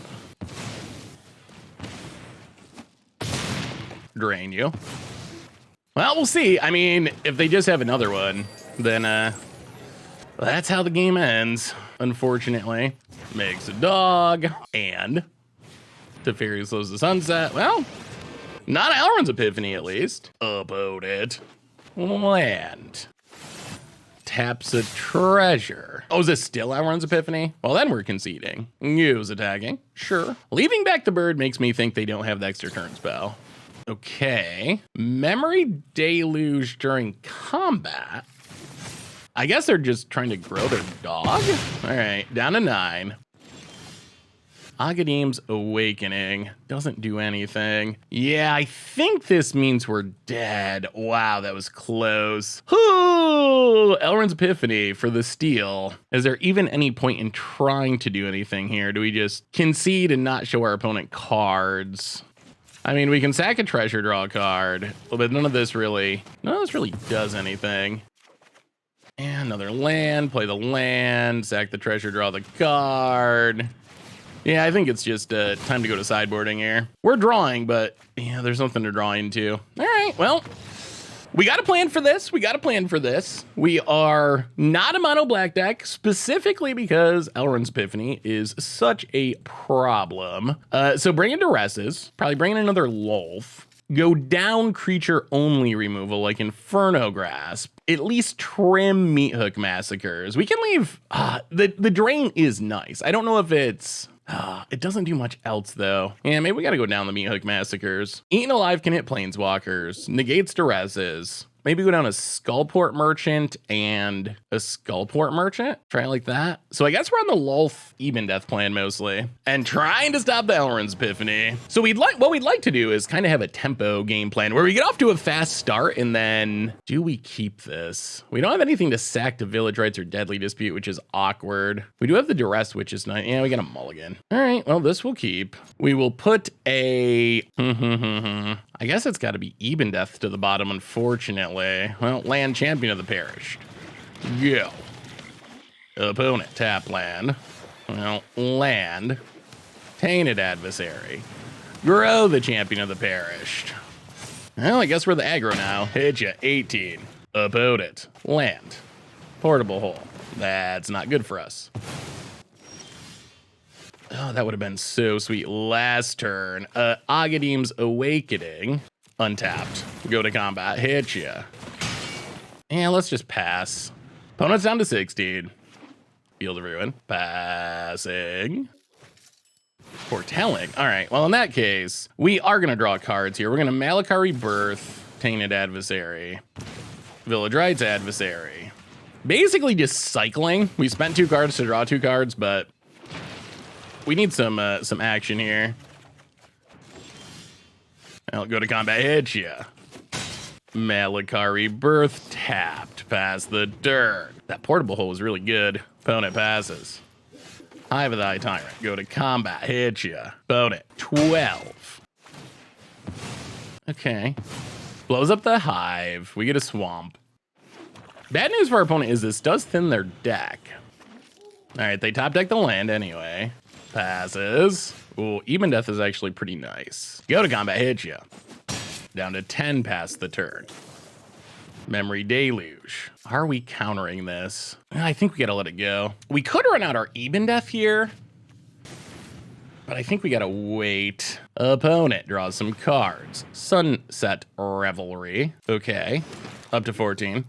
Drain you. Well, we'll see. I mean, if they just have another one, then that's how the game ends, unfortunately. Makes a dog, and Teferi slows the sunset. Well, not Alrund's Epiphany, at least. Opponent land. Taps a treasure. Oh, is this still Alrund's Epiphany? Well, then we're conceding. Use attacking. Sure. Leaving back the bird makes me think they don't have the extra turn spell. Okay. Memory Deluge during combat. I guess they're just trying to grow their dog. All right, down to 9. Agadim's Awakening doesn't do anything. Yeah, I think this means we're dead. Wow, that was close. Ooh, Alrund's Epiphany for the steal. Is there even any point in trying to do anything here? Do we just concede and not show our opponent cards? I mean, we can sack a treasure, draw a card, but none of this really does anything. And another land, play the land, sack the treasure, draw the card. Yeah, I think it's just time to go to sideboarding here. We're drawing, but yeah, there's nothing to draw into. All right, well, we got a plan for this. We are not a mono black deck, specifically because Alrund's Epiphany is such a problem. So bring in Duresses, probably bring in another Lolth. Go down creature only removal like Inferno Grasp. At least trim Meathook Massacres. We can leave, the drain is nice. I don't know if it's, it doesn't do much else though. Yeah, maybe we gotta go down the Meathook Massacres. Eaten Alive can hit Planeswalkers, negates Duresses. Maybe go down a Skullport Merchant and a Skullport Merchant. Try it like that. So I guess we're on the Lolth Even Death plan mostly. And trying to stop the Alrund's Epiphany. So what we'd like to do is kind of have a tempo game plan where we get off to a fast start and then do we keep this? We don't have anything to sack to Village Rites or Deadly Dispute, which is awkward. We do have the Duress, which is nice. Yeah, we got a mulligan. All right, well, this will keep. We will put a, I guess it's got to be Even Death to the bottom, unfortunately. Well, land Champion of the Perished. Go. Opponent, tap land. Well, land. Tainted Adversary. Grow the Champion of the Perished. Well, I guess we're the aggro now. Hit ya, 18. Opponent, land. Portable Hole. That's not good for us. Oh, that would have been so sweet last turn. Agadim's Awakening. Untapped. Go to combat. Hit ya. Yeah, let's just pass. Opponent's down to 16. Field of Ruin. Passing. Foretelling. All right, well, in that case, we are going to draw cards here. We're going to Malakar Rebirth, Tainted Adversary, Village Rites Adversary. Basically just cycling. We spent 2 cards to draw 2 cards, but we need some action here. I'll go to combat, hit ya. Malakar Rebirth tapped, pass the dirt. That Portable Hole was really good. Opponent passes. Hive of the High Tyrant, go to combat, hit ya. Opponent, 12. Okay. Blows up the Hive, we get a Swamp. Bad news for our opponent is this does thin their deck. All right, they top deck the land anyway. Passes. Ooh, Even Death is actually pretty nice. Go to combat, hit ya. Down to 10 past the turn. Memory Deluge. Are we countering this? I think we gotta let it go. We could run out our Even Death here, but I think we gotta wait. Opponent draws some cards. Sunset Revelry. Okay. Up to 14.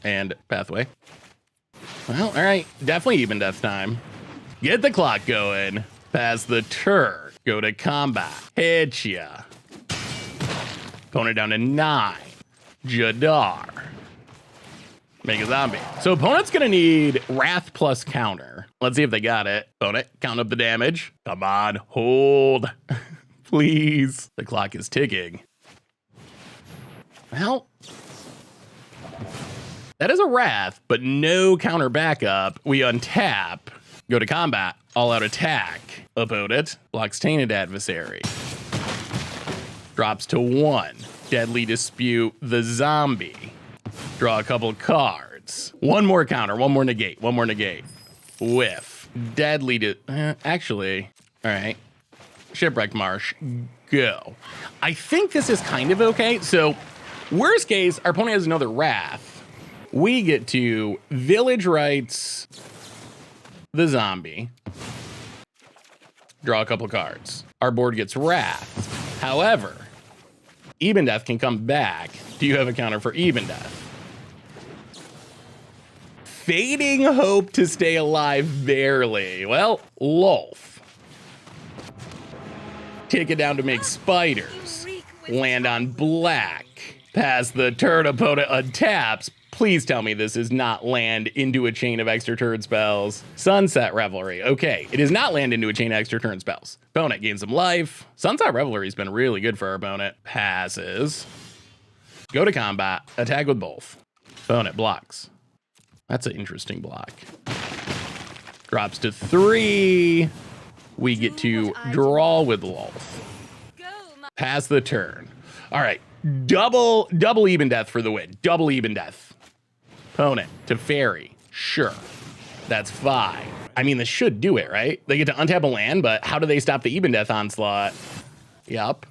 And Pathway. Well, all right. Definitely Even Death time. Get the clock going. Pass the turn. Go to combat. Hit ya. Opponent down to 9. Jadar. Make a zombie. So opponent's gonna need Wrath plus counter. Let's see if they got it. Opponent, count up the damage. Come on, hold. Please. The clock is ticking. Well, that is a Wrath, but no counter backup. We untap, go to combat, all out attack. Opponent blocks Tainted Adversary. Drops to 1. Deadly Dispute the zombie. Draw a couple cards. One more counter, one more negate, one more negate. Whiff. Deadly actually, all right. Shipwreck Marsh, go. I think this is kind of okay. So worst case, our opponent has another Wrath. We get to Village Rites the zombie. Draw a couple cards. Our board gets Wrath. However, Even Death can come back. Do you have a counter for Even Death? Fading Hope to stay alive barely. Well, Lolf. Take it down to make spiders. Land on black. Pass the turn, opponent untaps. Please tell me this is not land into a chain of extra turn spells. Sunset Revelry. Okay, it is not land into a chain of extra turn spells. Opponent gains some life. Sunset Revelry has been really good for our opponent. Passes. Go to combat. Attack with both. Opponent blocks. That's an interesting block. Drops to 3. We get to draw with Lolf. Pass the turn. All right, double Even Death for the win. Double Even Death. Opponent to fairy. Sure. That's 5. I mean, this should do it, right? They get to untap a land, but how do they stop the Even Death onslaught? Yup.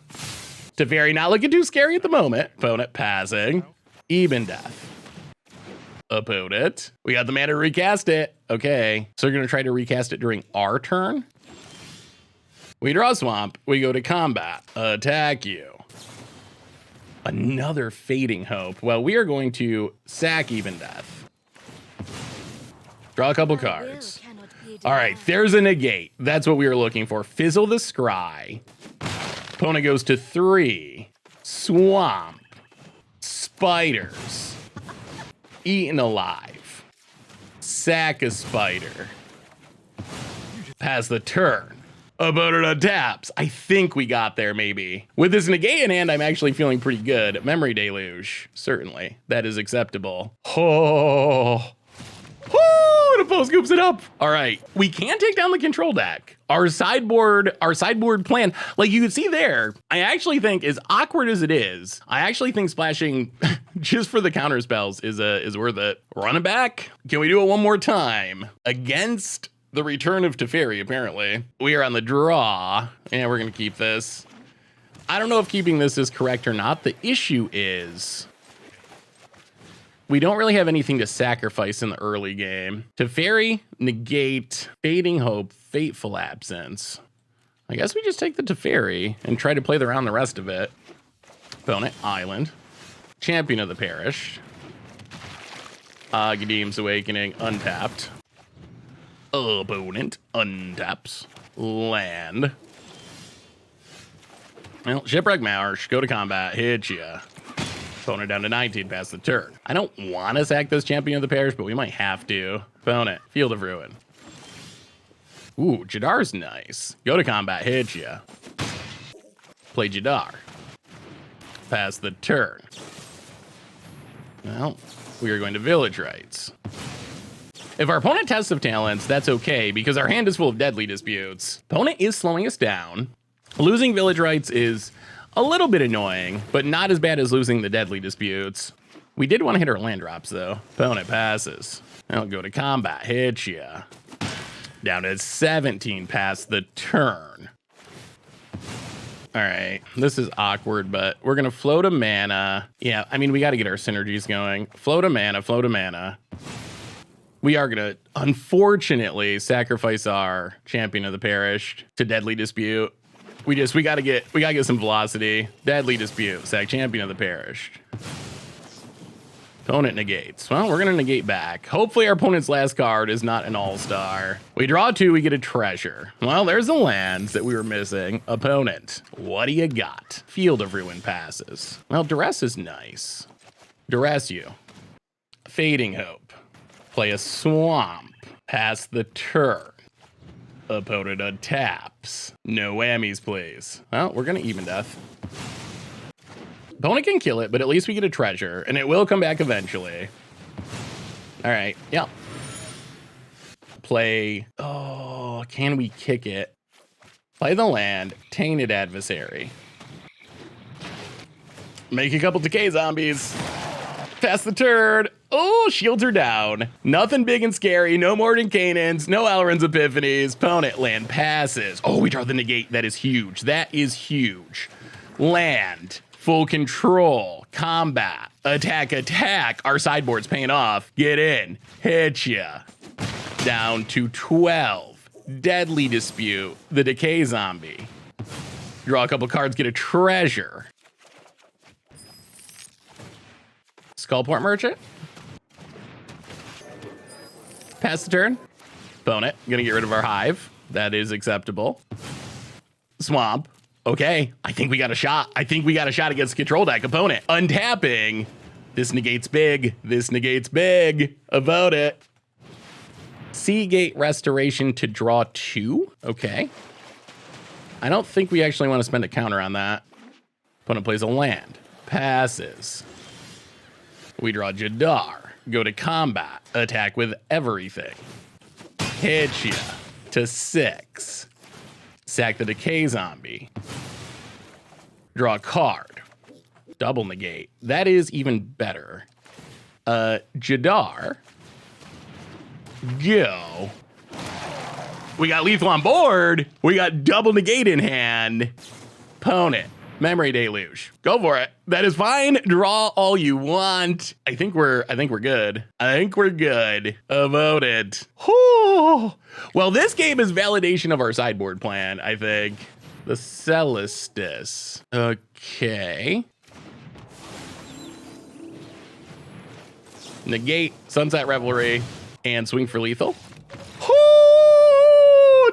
To fairy, not looking too scary at the moment. Opponent passing. Even Death. Opponent. We got the mana to recast it. Okay. So we're going to try to recast it during our turn. We draw Swamp. We go to combat. Attack you. Another Fading Hope. Well, we are going to sack Even Death. Draw a couple cards. All right, there's a negate. That's what we were looking for. Fizzle the Scry. Opponent goes to 3. Swamp. Spiders. Eaten Alive. Sack a spider. Pass the turn. Opponent untaps. I think we got there, maybe. With this negate in hand, I'm actually feeling pretty good. Memory Deluge. Certainly. That is acceptable. Oh. Oh, the post scoops it up. All right. We can take down the control deck. Our sideboard plan, like you can see there, I actually think, as awkward as it is, I actually think splashing just for the counter spells is worth it. Run it back. Can we do it one more time? Against the return of Teferi, apparently. We are on the draw, and we're going to keep this. I don't know if keeping this is correct or not. The issue is we don't really have anything to sacrifice in the early game. Teferi, negate, Fading Hope, Fateful Absence. I guess we just take the Teferi and try to play around the rest of it. Opponent, Island. Champion of the Parish. Aghadeem's Awakening, untapped. Opponent untaps. Land. Well, Shipwreck Marsh, go to combat, hit ya. Opponent down to 19, pass the turn. I don't want to sack this Champion of the Parish, but we might have to. Opponent, Field of Ruin. Ooh, Jadar's nice. Go to combat, hit ya. Play Jadar. Pass the turn. Well, we are going to Village Rites. If our opponent tests of talents, that's okay, because our hand is full of Deadly Disputes. Opponent is slowing us down. Losing Village Rites is a little bit annoying, but not as bad as losing the Deadly Disputes. We did want to hit our land drops, though. Opponent passes. I'll go to combat, hit ya. Down to 17, pass the turn. All right, this is awkward, but we're going to float a mana. Yeah, I mean, we got to get our synergies going. Float a mana, float a mana. We are going to, unfortunately, sacrifice our Champion of the Parish to Deadly Dispute. We got to get some velocity. Deadly Dispute, sack Champion of the Parish. Opponent negates. Well, we're going to negate back. Hopefully our opponent's last card is not an all-star. We draw 2, we get a treasure. Well, there's the lands that we were missing. Opponent, what do you got? Field of Ruin passes. Well, Duress is nice. Duress you. Fading Hope. Play a Swamp. Pass the turn. Opponent untaps. No whammies, please. Well, we're gonna even death. Opponent can kill it, but at least we get a treasure, and it will come back eventually. All right, yeah. Play, oh, can we kick it? Play the land, Tainted Adversary. Make a couple Decay Zombies. Pass the turn. Oh, shields are down. Nothing big and scary. No Mordenkainen's. No Alrund's Epiphanies. Opponent land passes. Oh, we draw the Negate. That is huge. That is huge. Land. Full control. Combat. Attack, attack. Our sideboard's paying off. Get in. Hit ya. Down to 12. Deadly Dispute. The Decay Zombie. Draw a couple cards. Get a treasure. Skullport Merchant. Pass the turn. Opponent. Gonna get rid of our hive. That is acceptable. Swamp. Okay. I think we got a shot. I think we got a shot against the control deck. Opponent. Untapping. This negates big. This negates big. About it. Seagate Restoration to draw 2. Okay. I don't think we actually want to spend a counter on that. Opponent plays a land. Passes. We draw Jadar, go to combat, attack with everything. Hit ya to 6. Sack the Decay Zombie. Draw a card. Double negate. That is even better. Jadar. Go. We got lethal on board. We got double negate in hand. Opponent. Memory Deluge. Go for it. That is fine. Draw all you want. I think we're good. I think we're good about it. Whew. Well, this game is validation of our sideboard plan, I think. The Celestis. Okay. Negate, Sunset Revelry, and swing for lethal.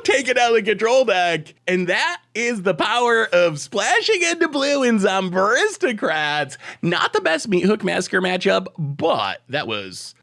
Take it out of the control deck. And that is the power of splashing into blue in Zomb-ristocrats. Not the best Meathook Massacre matchup, but that was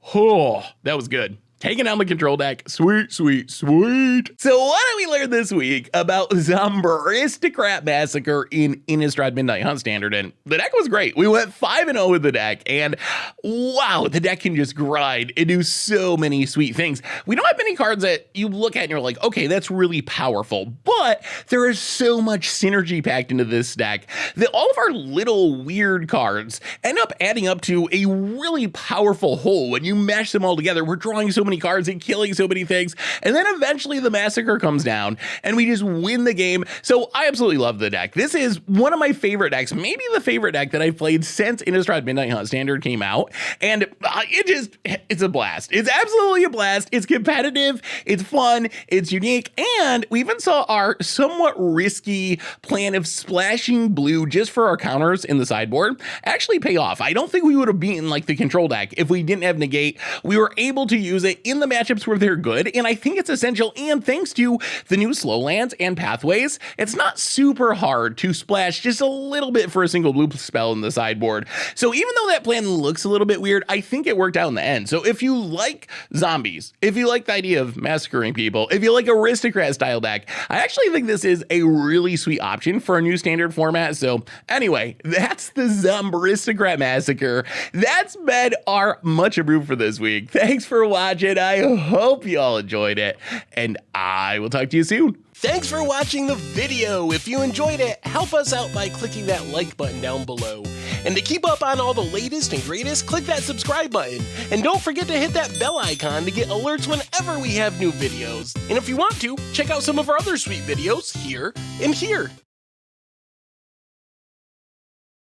good. Taking down the control deck. Sweet, sweet, sweet. So what did we learn this week about Zomb-ristocrat Massacre in Innistrad Midnight Hunt Standard? And the deck was great. We went 5-0 with the deck, and wow, the deck can just grind and do so many sweet things. We don't have many cards that you look at and you're like, okay, that's really powerful, but there is so much synergy packed into this deck that all of our little weird cards end up adding up to a really powerful whole. When you mesh them all together, we're drawing so many cards and killing so many things, and then eventually the massacre comes down and we just win the game. So I absolutely love the deck. This is one of my favorite decks, maybe the favorite deck that I've played since Innistrad Midnight Hunt Standard came out, and it's a blast. It's absolutely a blast. It's competitive, it's fun, it's unique, and we even saw our somewhat risky plan of splashing blue just for our counters in the sideboard actually pay off. I don't think we would have beaten like the control deck if we didn't have negate. We were able to use it in the matchups where they're good, and I think it's essential, and thanks to the new slow lands and pathways, it's not super hard to splash just a little bit for a single blue spell in the sideboard. So even though that plan looks a little bit weird, I think it worked out in the end. So if you like zombies, if you like the idea of massacring people, if you like aristocrat style deck, I actually think this is a really sweet option for a new standard format. So anyway, that's the Zomb-ristocrat Massacre. That's been our much approved for this week. Thanks for watching. I hope you all enjoyed it, and I will talk to you soon. Thanks for watching the video. If you enjoyed it, help us out by clicking that like button down below. And to keep up on all the latest and greatest, click that subscribe button. And don't forget to hit that bell icon to get alerts whenever we have new videos. And if you want to, check out some of our other sweet videos here and here.